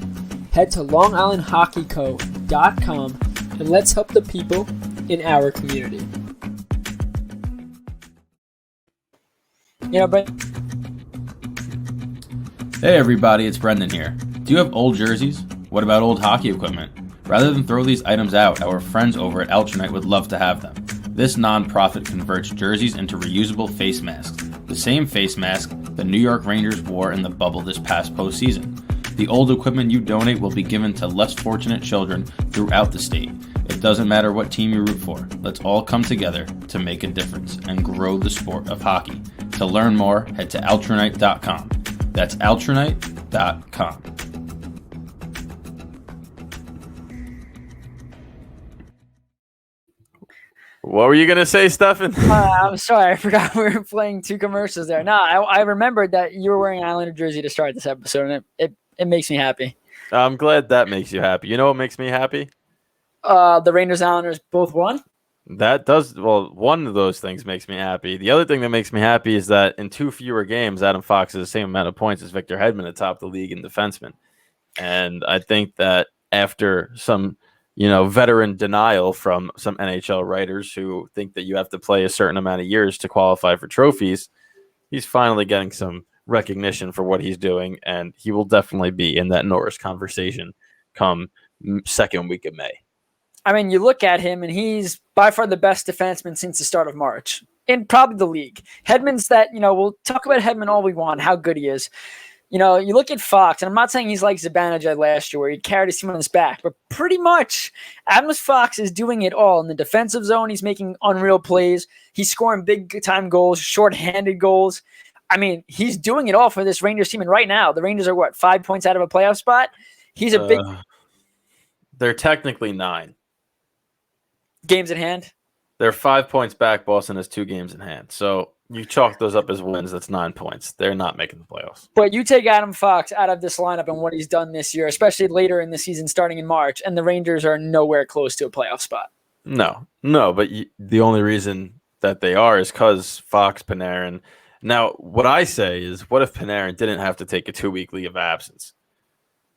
Head to longislandhockeyco.com and let's help the people in our community. You know, but Hey everybody, it's Brendan here. Do you have old jerseys? What about old hockey equipment? Rather than throw these items out, our friends over at Alternate would love to have them. This non-profit converts jerseys into reusable face masks, the same face mask the New York Rangers wore in the bubble this past postseason. The old equipment you donate will be given to less fortunate children throughout the state. It doesn't matter what team you root for. Let's all come together to make a difference and grow the sport of hockey. To learn more, head to alternite.com. That's alternite.com. What were you going to say, Stefan? I'm sorry, I forgot we were playing two commercials there. No, I remembered that you were wearing an Islander jersey to start this episode, and it makes me happy. I'm glad that makes you happy. You know what makes me happy? The Rangers Islanders both won. That does, well, one of those things makes me happy. The other thing that makes me happy is that in 2 fewer games, Adam Fox has the same amount of points as Victor Hedman atop the league in defensemen. And I think that after some, veteran denial from some NHL writers who think that you have to play a certain amount of years to qualify for trophies, he's finally getting some recognition for what he's doing, and he will definitely be in that Norris conversation come second week of May. I mean, you look at him, and he's by far the best defenseman since the start of March, in probably the league. Hedman's that, we'll talk about Hedman all we want, how good he is. You look at Fox, and I'm not saying he's like Zibanejad last year where he carried his team on his back, but pretty much Adam Fox is doing it all. In the defensive zone, he's making unreal plays. He's scoring big-time goals, short-handed goals. I mean, he's doing it all for this Rangers team, and right now, the Rangers are, 5 points out of a playoff spot? He's a big... They're technically 9. Games at hand? They're 5 points back. Boston has 2 games in hand. So you chalk those up as wins. That's 9 points. They're not making the playoffs. But you take Adam Fox out of this lineup and what he's done this year, especially later in the season, starting in March, and the Rangers are nowhere close to a playoff spot. No. But the only reason that they are is because Fox, Panarin. Now, what I say is, what if Panarin didn't have to take a 2-week leave of absence?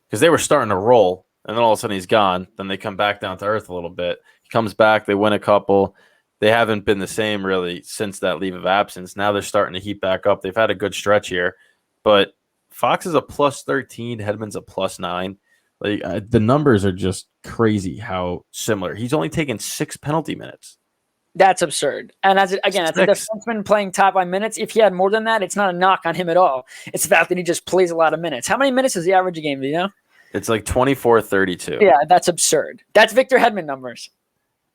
Because they were starting to roll, and then all of a sudden he's gone. Then they come back down to earth a little bit. He comes back, they win a couple. They haven't been the same really since that leave of absence. Now they're starting to heat back up. They've had a good stretch here, but Fox is a +13, Hedman's a +9. The numbers are just crazy how similar. He's only taken 6 penalty minutes. That's absurd. And as a defenseman playing top line minutes, if he had more than that, it's not a knock on him at all. It's the fact that he just plays a lot of minutes. How many minutes does he average a game? Do you know? It's like 24-32. Yeah, that's absurd. That's Victor Hedman numbers.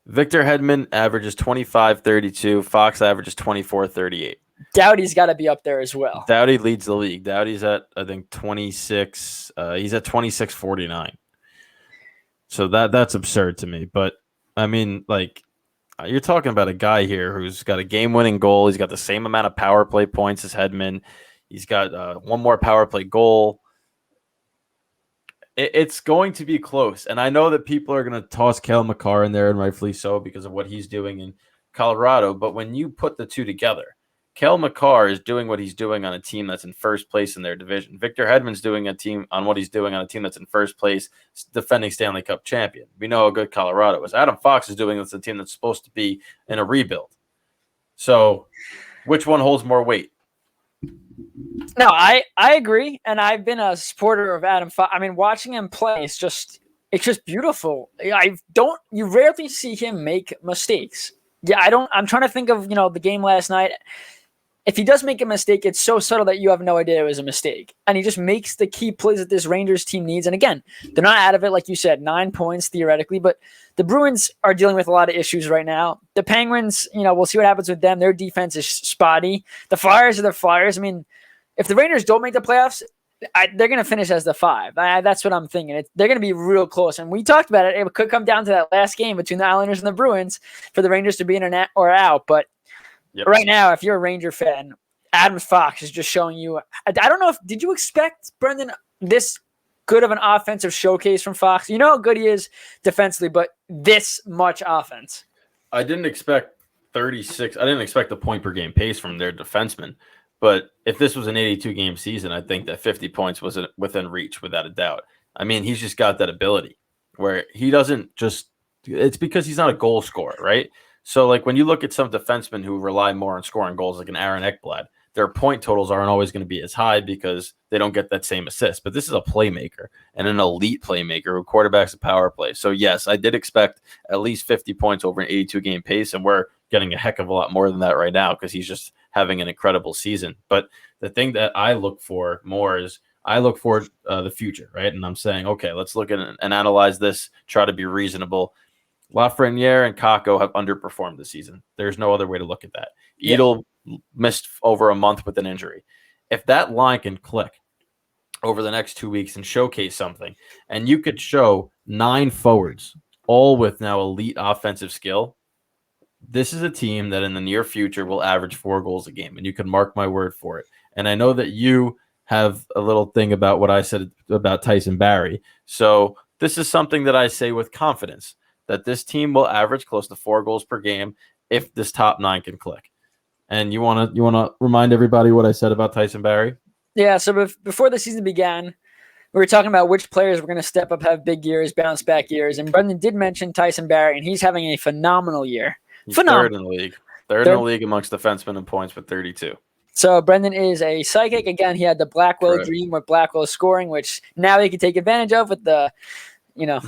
Victor Hedman averages 25-32. Fox averages 24-38. Doughty's got to be up there as well. Doughty leads the league. Doughty's at, I think, 26. He's at 26-49. So that's absurd to me. But, I mean, you're talking about a guy here who's got a game-winning goal. He's got the same amount of power play points as Hedman. He's got one more power play goal. It's going to be close. And I know that people are going to toss Cale Makar in there, and rightfully so, because of what he's doing in Colorado. But when you put the two together, Cale Makar is doing what he's doing on a team that's in first place in their division. Victor Hedman's doing what he's doing on a team that's in first place, defending Stanley Cup champion. We know how good Colorado is. Adam Fox is doing this a team that's supposed to be in a rebuild. So which one holds more weight? No, I agree, and I've been a supporter of Adam Fox. I mean, watching him play, it's just beautiful. You rarely see him make mistakes. Yeah, I'm trying to think of, the game last night. if he does make a mistake, it's so subtle that you have no idea it was a mistake. And he just makes the key plays that this Rangers team needs. And again, they're not out of it, like you said, 9 points theoretically, but the Bruins are dealing with a lot of issues right now. The Penguins, we'll see what happens with them. Their defense is spotty. The Flyers are the Flyers. I mean, if the Rangers don't make the playoffs, they're going to finish as the 5. That's what I'm thinking. They're going to be real close. And we talked about it. It could come down to that last game between the Islanders and the Bruins for the Rangers to be in or out. But right now, if you're a Ranger fan, Adam Fox is just showing you. I don't know did you expect, Brendan, this good of an offensive showcase from Fox? You know how good he is defensively, but this much offense. I didn't expect 36. I didn't expect the point per game pace from their defensemen. But if this was an 82-game season, I think that 50 points was within reach, without a doubt. I mean, he's just got that ability where he doesn't just – it's because he's not a goal scorer, right? So, like, when you look at some defensemen who rely more on scoring goals, like an Aaron Ekblad, their point totals aren't always going to be as high because they don't get that same assist. But this is a playmaker and an elite playmaker who quarterbacks a power play. So, yes, I did expect at least 50 points over an 82-game pace, and we're getting a heck of a lot more than that right now because he's just having an incredible season. But the thing that I look for more is I look for the future, right? And I'm saying, okay, let's look at it and analyze this, try to be reasonable. Lafreniere and Kakko have underperformed this season. There's no other way to look at that. Edel missed over a month with an injury. If that line can click over the next 2 weeks and showcase something, and you could show 9 forwards, all with now elite offensive skill, this is a team that in the near future will average 4 goals a game, and you can mark my word for it. And I know that you have a little thing about what I said about Tyson Barrie. So this is something that I say with confidence, that this team will average close to 4 goals per game if this top 9 can click. And you want to remind everybody what I said about Tyson Barrie? Yeah, so before the season began, we were talking about which players were going to step up, have big years, bounce back years. And Brendan did mention Tyson Barrie, and he's having a phenomenal year. He's third in the league. Third in the league amongst defensemen in points with 32. So Brendan is a psychic. Again, he had the Blackwell dream with Blackwell scoring, which now he can take advantage of with the new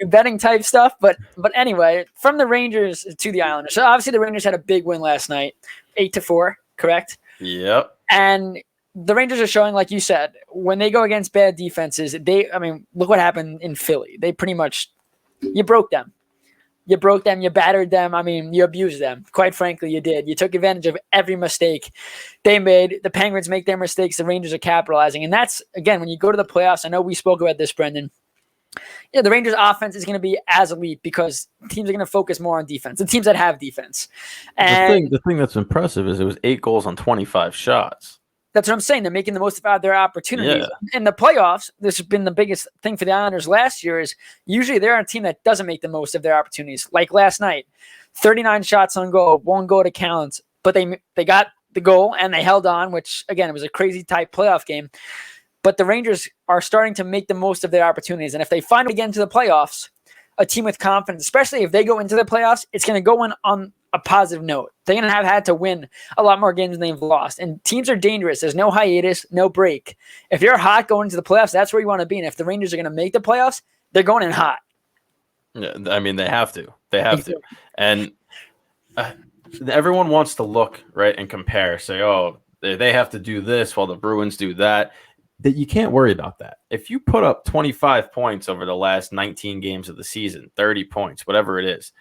betting type stuff. But anyway, from the Rangers to the Islanders. So obviously the Rangers had a big win last night, 8-4, correct? Yep. And the Rangers are showing, like you said, when they go against bad defenses, look what happened in Philly. They pretty much, you broke them. You broke them, you battered them. I mean, you abused them. Quite frankly, you did. You took advantage of every mistake they made. The Penguins make their mistakes. The Rangers are capitalizing. And that's, again, when you go to the playoffs, I know we spoke about this, Brendan. The Rangers offense is going to be as elite because teams are going to focus more on defense. The teams that have defense. And the thing that's impressive is it was 8 goals on 25 shots. That's what I'm saying. They're making the most of their opportunities. Yeah. In the playoffs, this has been the biggest thing for the Islanders last year is usually they're a team that doesn't make the most of their opportunities. Like last night, 39 shots on goal, 1 goal to count, but they got the goal and they held on, which, again, it was a crazy tight playoff game. But the Rangers are starting to make the most of their opportunities. And if they finally get into the playoffs, a team with confidence, especially if they go into the playoffs, it's going to go in on a positive note. They're going to have had to win a lot more games than they've lost. And teams are dangerous. There's no hiatus, no break. If you're hot going into the playoffs, that's where you want to be. And if the Rangers are going to make the playoffs, they're going in hot. Yeah, I mean, they have to. They have to. And everyone wants to look, right, and compare. Say, oh, they have to do this while the Bruins do that. That you can't worry about that. If you put up 25 points over the last 19 games of the season, 30 points, whatever it is,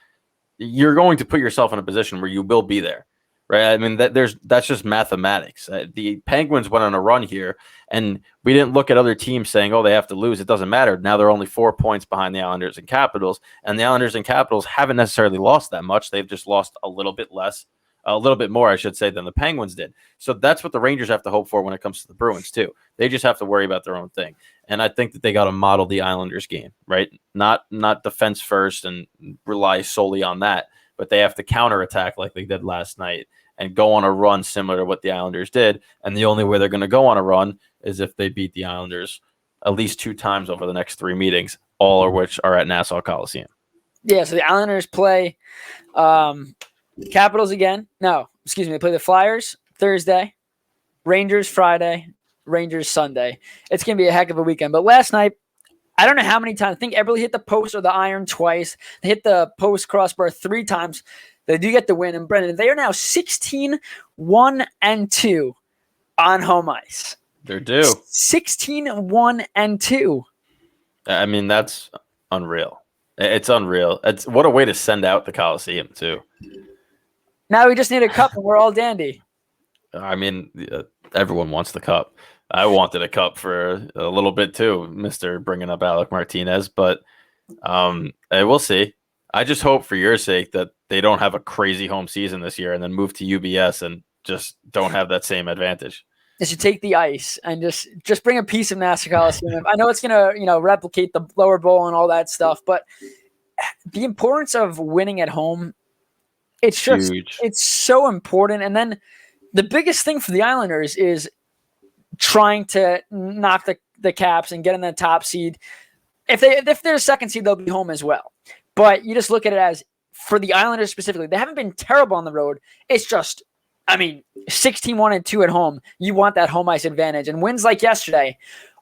you're going to put yourself in a position where you will be there, right? I mean, that's just mathematics. The Penguins went on a run here, and we didn't look at other teams saying, oh, they have to lose. It doesn't matter. Now they're only 4 points behind the Islanders and Capitals, and the Islanders and Capitals haven't necessarily lost that much. They've just lost a little bit more, I should say, than the Penguins did. So that's what the Rangers have to hope for when it comes to the Bruins, too. They just have to worry about their own thing. And I think that they got to model the Islanders game, right? Not defense first and rely solely on that, but they have to counterattack like they did last night and go on a run similar to what the Islanders did. And the only way they're going to go on a run is if they beat the Islanders at least 2 times over the next 3 meetings, all of which are at Nassau Coliseum. Yeah, so the Islanders play Capitals again. No, excuse me. They play the Flyers Thursday, Rangers Friday, Rangers Sunday. It's going to be a heck of a weekend. But last night, I don't know how many times. I think Eberle hit the post or the iron twice. They hit the post crossbar 3 times. They do get the win. And Brendan, they are now 16-1-2 on home ice. They're due. 16-1-2. I mean, that's unreal. It's unreal. It's what a way to send out the Coliseum too. Now we just need a cup and we're all dandy. I mean, everyone wants the cup. I wanted a cup for a little bit too, Mr. Bringing up Alec Martinez, but we'll see. I just hope for your sake that they don't have a crazy home season this year and then move to UBS and just don't have that same advantage. They should take the ice and just bring a piece of Nassau Coliseum. I know it's gonna replicate the lower bowl and all that stuff, but the importance of winning at home, it's just huge. It's so important. And then the biggest thing for the Islanders is trying to knock the Caps and get in the top seed. If they're a second seed, they'll be home as well. But you just look at it as, for the Islanders specifically, they haven't been terrible on the road. It's just, 16-1-2 at home. You want that home ice advantage. And wins like yesterday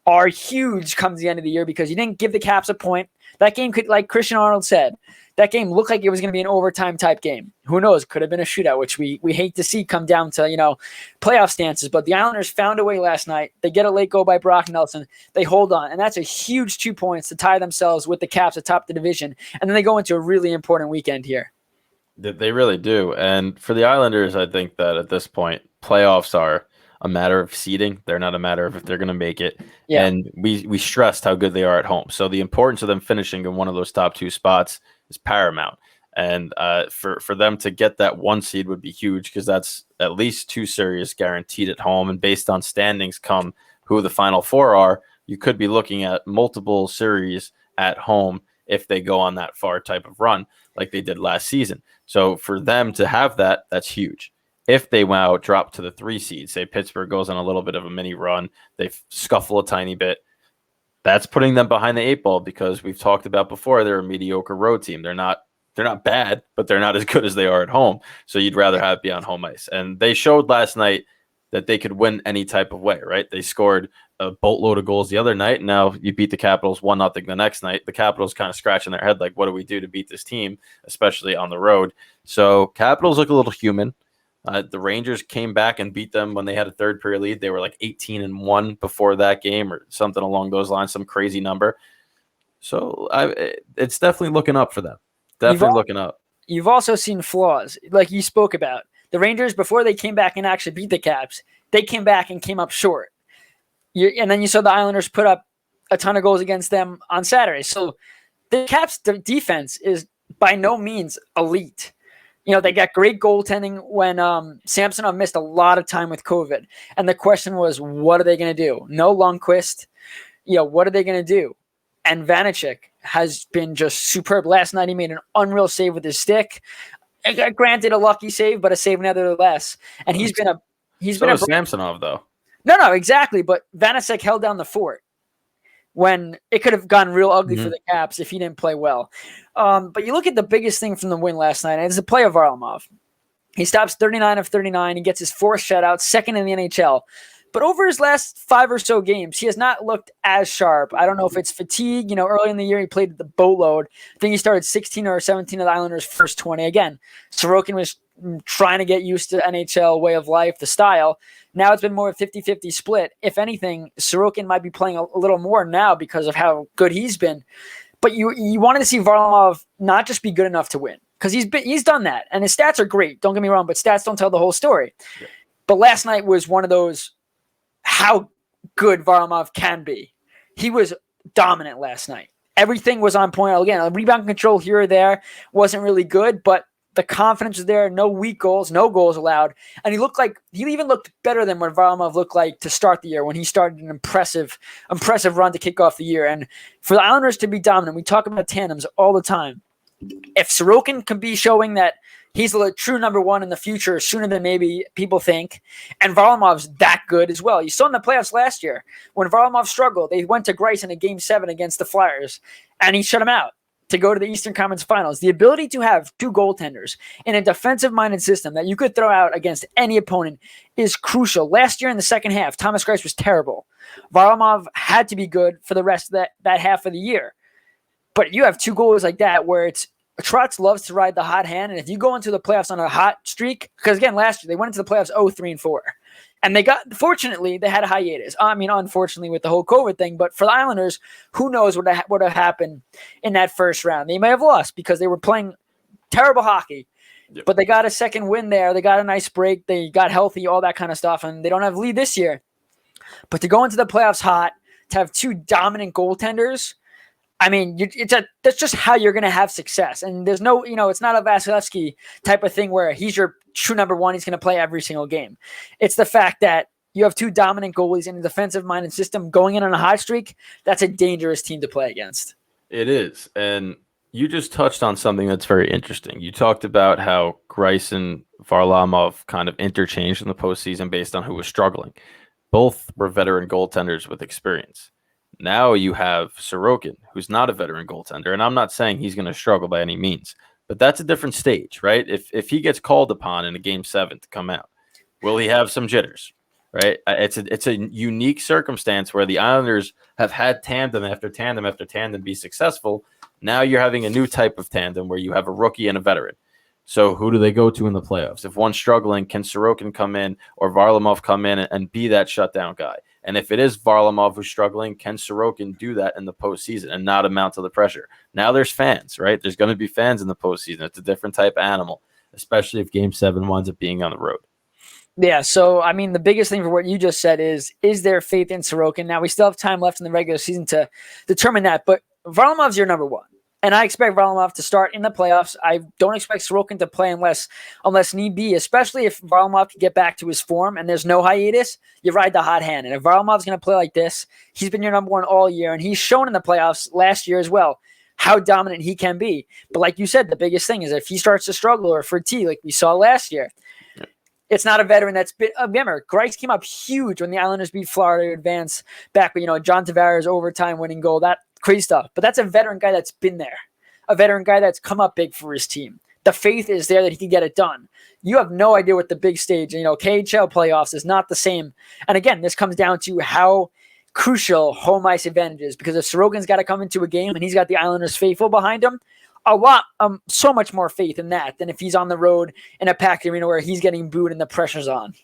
are huge come to the end of the year because you didn't give the Caps a point. That game could, like Christian Arnold said, that game looked like it was going to be an overtime type game. Who knows? Could have been a shootout, which we hate to see come down to, playoff stances. But the Islanders found a way last night. They get a late goal by Brock Nelson. They hold on. And that's a huge 2 points to tie themselves with the Caps atop the division. And then they go into a really important weekend here. They really do. And for the Islanders, I think that at this point, playoffs are a matter of seeding. They're not a matter of if they're going to make it. Yeah. And we stressed how good they are at home. So the importance of them finishing in one of those top two spots is paramount. And for them to get that one seed would be huge because that's at least 2 series guaranteed at home. And based on standings come who the final 4 are, you could be looking at multiple series at home if they go on that far type of run like they did last season. So for them to have that, that's huge. If they drop to the 3 seed, say Pittsburgh goes on a little bit of a mini run, they scuffle a tiny bit, that's putting them behind the 8 ball because we've talked about before, they're a mediocre road team. They're not bad, but they're not as good as they are at home. So you'd rather have it be on home ice. And they showed last night that they could win any type of way, right? They scored a boatload of goals the other night. Now you beat the Capitals 1-0 the next night. The Capitals kind of scratching their head like, what do we do to beat this team, especially on the road? So Capitals look a little human. The Rangers came back and beat them when they had a third period lead. They were like 18-1 before that game or something along those lines, some crazy number. So it's definitely looking up for them. Definitely looking up. You've also seen flaws, like you spoke about. The Rangers, before they came back and actually beat the Caps, they came back and came up short. And then you saw the Islanders put up a ton of goals against them on Saturday. So the Caps' defense is by no means elite. They got great goaltending when Samsonov missed a lot of time with COVID. And the question was, what are they going to do? No Lundqvist. What are they going to do? And Vanacek has been just superb. Last night he made an unreal save with his stick. Granted, a lucky save, but a save nevertheless. And he's been a Samsonov though. No, exactly. But Vanacek held down the fort when it could have gone real ugly for the Caps if he didn't play well. But you look at the biggest thing from the win last night, and it's the play of Varlamov. He stops 39 of 39. He gets his 4th shutout, 2nd in the NHL. But over his last 5 or so games, he has not looked as sharp. I don't know if it's fatigue. Early in the year, he played the boatload. I think he started 16 or 17 of the Islanders' first 20. Again, Sorokin was trying to get used to NHL way of life, the style. Now it's been more of a 50-50 split. If anything, Sorokin might be playing a little more now because of how good he's been. But you wanted to see Varlamov not just be good enough to win because he's done that. And his stats are great. Don't get me wrong, but stats don't tell the whole story. Yeah. But last night was one of those how good Varlamov can be. He was dominant last night. Everything was on point. Again, rebound control here or there wasn't really good, but the confidence was there. No weak goals, no goals allowed. And he even looked better than what Varlamov looked like to start the year when he started an impressive run to kick off the year. And for the Islanders to be dominant, we talk about tandems all the time. If Sorokin can be showing that he's the true number 1 in the future sooner than maybe people think, and Varlamov's that good as well. You saw in the playoffs last year when Varlamov struggled, they went to Grice in a Game 7 against the Flyers, and he shut him out to go to the Eastern Conference Finals. The ability to have 2 goaltenders in a defensive-minded system that you could throw out against any opponent is crucial. Last year in the second half, Thomas Greiss was terrible. Varlamov had to be good for the rest of that half of the year. But you have 2 goals like that where it's Trotz loves to ride the hot hand, and if you go into the playoffs on a hot streak, because again, last year they went into the playoffs 0-3-4, and fortunately, they had a hiatus. I mean, unfortunately, with the whole COVID thing, but for the Islanders, who knows what would have happened in that first round? They may have lost because they were playing terrible hockey, but they got a second win there. They got a nice break. They got healthy, all that kind of stuff, and they don't have lead this year. But to go into the playoffs hot, to have two dominant goaltenders, I mean, that's just how you're going to have success. And there's no, it's not a Vasilevsky type of thing where he's your true number one. He's going to play every single game. It's the fact that you have two dominant goalies in a defensive-minded system going in on a hot streak. That's a dangerous team to play against. It is. And you just touched on something that's very interesting. You talked about how Greiss and Varlamov kind of interchanged in the postseason based on who was struggling. Both were veteran goaltenders with experience. Now you have Sorokin, who's not a veteran goaltender, and I'm not saying he's going to struggle by any means, but that's a different stage, right? If he gets called upon in a Game 7 to come out, will he have some jitters, right? It's a unique circumstance where the Islanders have had tandem after tandem after tandem be successful. Now you're having a new type of tandem where you have a rookie and a veteran. So who do they go to in the playoffs? If one's struggling, can Sorokin come in or Varlamov come in and be that shutdown guy? And if it is Varlamov who's struggling, can Sorokin do that in the postseason and not amount to the pressure? Now there's fans, right? There's going to be fans in the postseason. It's a different type of animal, especially if Game 7 winds up being on the road. Yeah, so, I mean, the biggest thing for what you just said is there faith in Sorokin? Now, we still have time left in the regular season to determine that, but Varlamov's your number one. And I expect Varlamov to start in the playoffs. I don't expect Sorokin to play unless need be, especially if Varlamov can get back to his form and there's no hiatus, you ride the hot hand. And if Varlamov's going to play like this, he's been your number one all year, and he's shown in the playoffs last year as well how dominant he can be. But like you said, the biggest thing is if he starts to struggle or fatigue like we saw last year, it's not a veteran that's been – remember, Greiss came up huge when the Islanders beat Florida to advance back with, John Tavares' overtime winning goal, that crazy stuff. But that's a veteran guy that's been there, a veteran guy that's come up big for his team. The faith is there that he can get it done. You have no idea what the big stage, KHL playoffs is not the same. And again, this comes down to how crucial home ice advantage is, because if Sorokin's got to come into a game and he's got the Islanders faithful behind him, so much more faith in that than if he's on the road in a packed arena where he's getting booed and the pressure's on.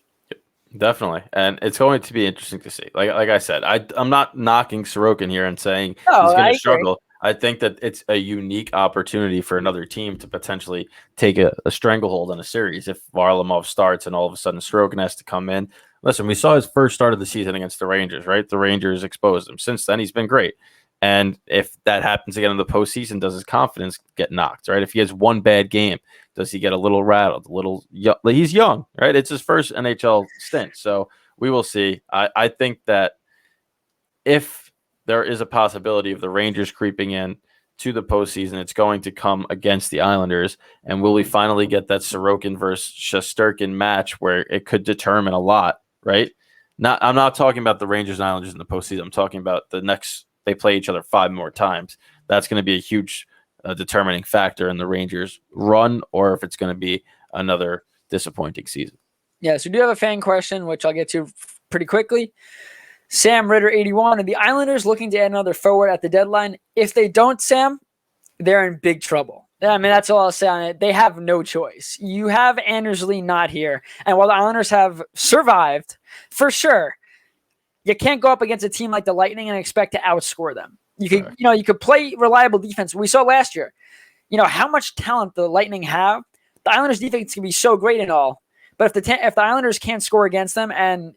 Definitely. And it's going to be interesting to see. Like I said, I'm not knocking Sorokin here and saying he's going to struggle. I think that it's a unique opportunity for another team to potentially take a stranglehold on a series if Varlamov starts and all of a sudden Sorokin has to come in. Listen, we saw his first start of the season against the Rangers, right? The Rangers exposed him. Since then, he's been great. And if that happens again in the postseason, does his confidence get knocked, right? If he has one bad game, does he get a little rattled, he's young, right? It's his first NHL stint. So we will see. I think that if there is a possibility of the Rangers creeping in to the postseason, it's going to come against the Islanders. And will we finally get that Sorokin versus Shesterkin match where it could determine a lot, right? I'm not talking about the Rangers and Islanders in the postseason. I'm talking about the next – they play each other 5 more times. That's going to be a huge determining factor in the Rangers' run, or if it's going to be another disappointing season. Yeah, so we do have a fan question, which I'll get to pretty quickly. Sam Ritter, 81, are the Islanders looking to add another forward at the deadline? If they don't, Sam, they're in big trouble. I mean, that's all I'll say on it. They have no choice. You have Anders Lee not here, and while the Islanders have survived, for sure, you can't go up against a team like the Lightning and expect to outscore them. You could, you could play reliable defense. We saw last year, how much talent the Lightning have. The Islanders' defense can be so great and all, but if the Islanders can't score against them, and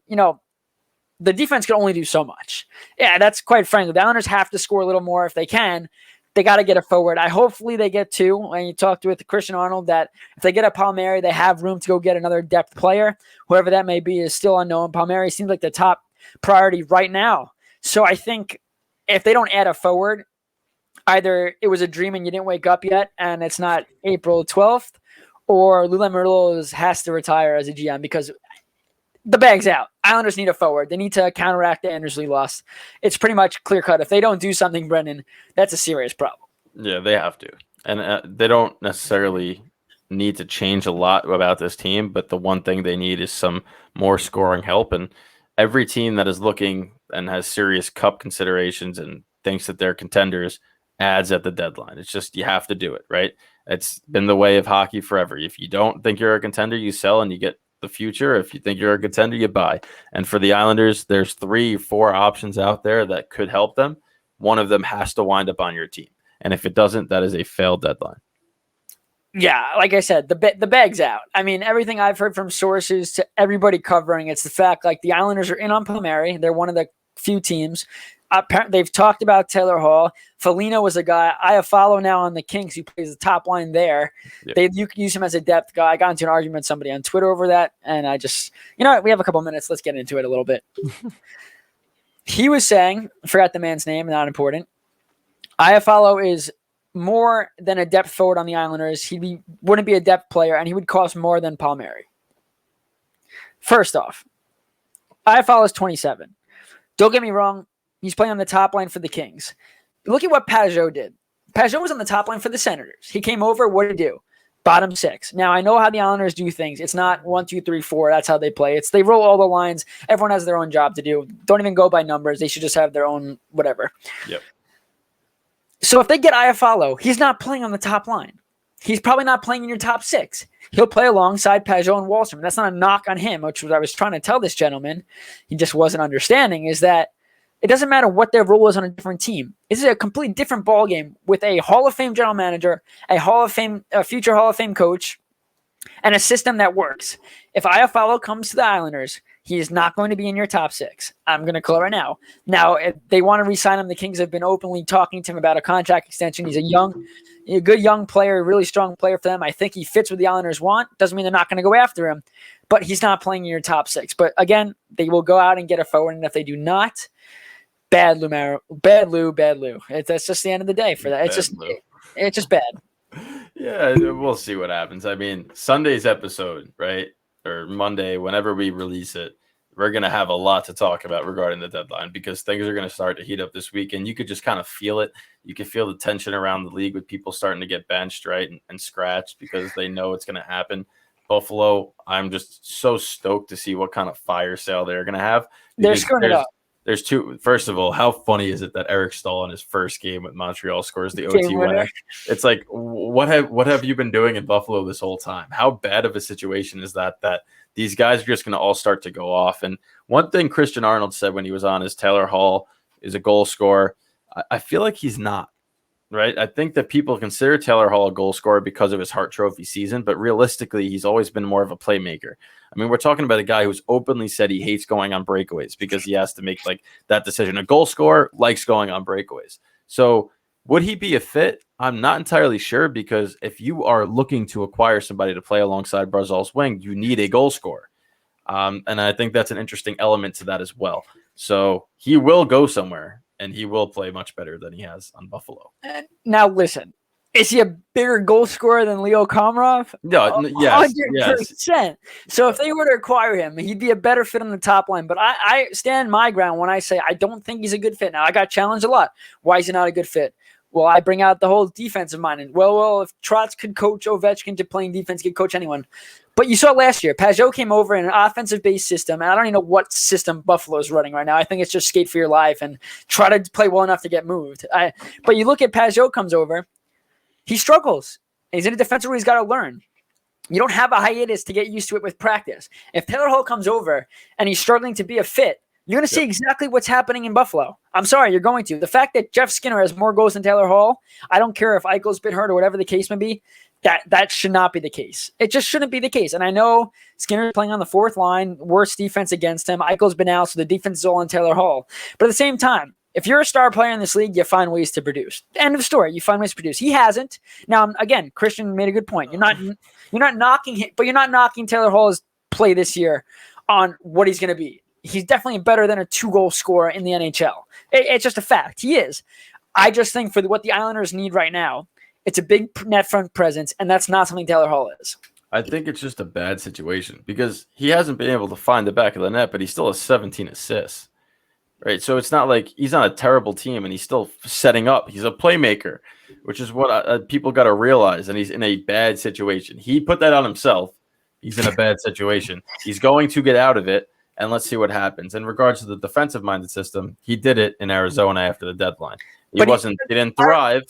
the defense can only do so much. Yeah, that's quite frankly. The Islanders have to score a little more if they can. They got to get a forward. Hopefully they get 2. And you talked with Christian Arnold that if they get a Palmieri, they have room to go get another depth player. Whoever that may be is still unknown. Palmieri seems like the top priority right now. So I think if they don't add a forward, either it was a dream and you didn't wake up yet and it's not April 12th, or Lula Merlos has to retire as a GM because the bag's out. Islanders need a forward. They need to counteract the Anders Lee loss. It's pretty much clear cut. If they don't do something, Brendan, that's a serious problem. Yeah, they have to. And they don't necessarily need to change a lot about this team, but the one thing they need is some more scoring help. And every team that is looking and has serious cup considerations and thinks that they're contenders adds at the deadline. It's just you have to do it, right? It's been the way of hockey forever. If you don't think you're a contender, you sell and you get the future. If you think you're a contender, you buy. And for the Islanders, there's 3 or 4 options out there that could help them. One of them has to wind up on your team. And if it doesn't, that is a failed deadline. Yeah, like I said, the bag's out. I mean, everything I've heard from sources to everybody covering, it's the fact like the Islanders are in on Palmieri. They're one of the few teams. They've talked about Taylor Hall. Foligno was a guy I have follow now on the Kings who plays the top line there. Yep. You can use him as a depth guy. I got into an argument with somebody on Twitter over that, and I just, you know what? We have a couple minutes. Let's get into it a little bit. He was saying, I forgot the man's name, not important. Iafallo is more than a depth forward on the Islanders. He wouldn't be a depth player, and he would cost more than Palmieri. First off, Iafallo is 27. Don't get me wrong. He's playing on the top line for the Kings. Look at what Pajot did. Pajot was on the top line for the Senators. He came over. What did he do? Bottom 6. Now, I know how the Islanders do things. It's not 1, 2, 3, 4. That's how they play. They roll all the lines. Everyone has their own job to do. Don't even go by numbers. They should just have their own whatever. Yep. So if they get Iafallo, he's not playing on the top line. He's probably not playing in your top 6. He'll play alongside Pajot and Wahlstrom. That's not a knock on him, which was I was trying to tell this gentleman. He just wasn't understanding, is that it doesn't matter what their role is on a different team. This is a completely different ballgame with a Hall of Fame general manager, a future Hall of Fame coach, and a system that works. If Iafallo comes to the Islanders, he is not going to be in your top 6. I'm going to call it right now. Now, if they want to re-sign him, the Kings have been openly talking to him about a contract extension. He's a good young player, really strong player for them. I think he fits what the Islanders want. Doesn't mean they're not going to go after him, but he's not playing in your top 6. But again, they will go out and get a forward, and if they do not, bad Lou. That's just the end of the day for that. It's just bad. Yeah, we'll see what happens. I mean, Sunday's episode, right? Or Monday, whenever we release it, we're going to have a lot to talk about regarding the deadline because things are going to start to heat up this week. And you could just kind of feel it. You can feel the tension around the league with people starting to get benched, right? And scratched because they know it's going to happen. Buffalo, I'm just so stoked to see what kind of fire sale they're going to have. They're screwing it up. There's 2. First of all, how funny is it that Eric Stahl in his first game with Montreal scores the OT winner? It's like, what have you been doing in Buffalo this whole time? How bad of a situation is that these guys are just going to all start to go off? And one thing Christian Arnold said when he was on is Taylor Hall is a goal scorer. I feel like he's not, right? I think that people consider Taylor Hall a goal scorer because of his Hart Trophy season, but realistically, he's always been more of a playmaker. I mean, we're talking about a guy who's openly said he hates going on breakaways because he has to make like that decision. A goal scorer likes going on breakaways. So would he be a fit? I'm not entirely sure because if you are looking to acquire somebody to play alongside Barzal's wing, you need a goal scorer. And I think that's an interesting element to that as well. So he will go somewhere and he will play much better than he has on Buffalo. Now, listen. Is he a bigger goal scorer than Leo Komarov? No, yes. 100%. So if they were to acquire him, he'd be a better fit on the top line. But I stand my ground when I say I don't think he's a good fit. Now, I got challenged a lot. Why is he not a good fit? Well, I bring out the whole defensive mind. And, well, if Trotz could coach Ovechkin to playing defense, he could coach anyone. But you saw last year, Pajot came over in an offensive-based system, and I don't even know what system Buffalo's running right now. I think it's just skate for your life and try to play well enough to get moved. But you look at Pajot comes over. He struggles. He's in a defensive where he's got to learn. You don't have a hiatus to get used to it with practice. If Taylor Hall comes over and he's struggling to be a fit, you're going to see exactly what's happening in Buffalo. I'm sorry, you're going to. The fact that Jeff Skinner has more goals than Taylor Hall, I don't care if Eichel's been hurt or whatever the case may be, that should not be the case. It just shouldn't be the case. And I know Skinner's playing on the 4th line, worst defense against him. Eichel's been out, so the defense is all on Taylor Hall. But at the same time, if you're a star player in this league, you find ways to produce. End of story. You find ways to produce. He hasn't. Now, again, Christian made a good point. You're not knocking him, but you're not knocking Taylor Hall's play this year on what he's going to be. He's definitely better than a 2-goal scorer in the NHL. It's just a fact. He is. I just think for what the Islanders need right now, it's a big net front presence, and that's not something Taylor Hall is. I think it's just a bad situation because he hasn't been able to find the back of the net, but he still has 17 assists. Right, so it's not like he's on a terrible team and he's still setting up. He's a playmaker, which is what people got to realize, and he's in a bad situation. He put that on himself. He's in a bad situation. He's going to get out of it, and let's see what happens. In regards to the defensive-minded system, he did it in Arizona after the deadline. He didn't thrive.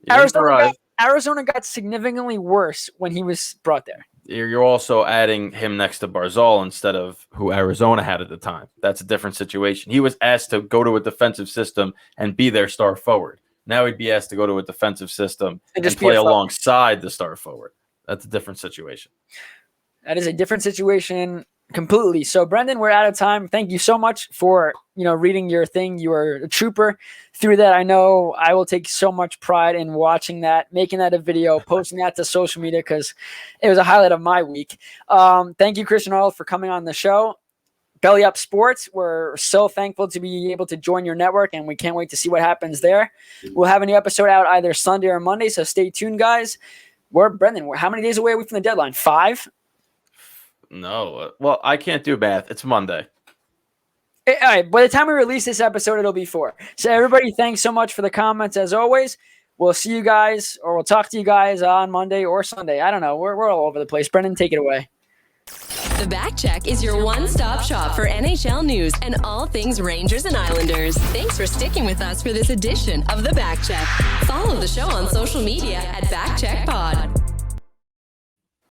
Arizona got significantly worse when he was brought there. You're also adding him next to Barzal instead of who Arizona had at the time. That's a different situation. He was asked to go to a defensive system and be their star forward. Now he'd be asked to go to a defensive system and play alongside the star forward. That's a different situation. That is a different situation completely. So, Brendan, we're out of time. Thank you so much for reading your thing. You are a trooper through that. I know I will take so much pride in watching that, making that a video, posting that to social media because it was a highlight of my week. Thank you, Christian Arnold, for coming on the show. Belly Up Sports, we're so thankful to be able to join your network, and we can't wait to see what happens there. We'll have a new episode out either Sunday or Monday, so stay tuned, guys. Brendan, how many days away are we from the deadline? 5? No. Well, I can't do math. It's Monday. All right. By the time we release this episode, it'll be 4. So, everybody, thanks so much for the comments, as always. We'll see you guys, or we'll talk to you guys on Monday or Sunday. I don't know. We're all over the place. Brendan, take it away. The Backcheck is your one-stop shop for NHL news and all things Rangers and Islanders. Thanks for sticking with us for this edition of The Backcheck. Follow the show on social media at Backcheck Pod.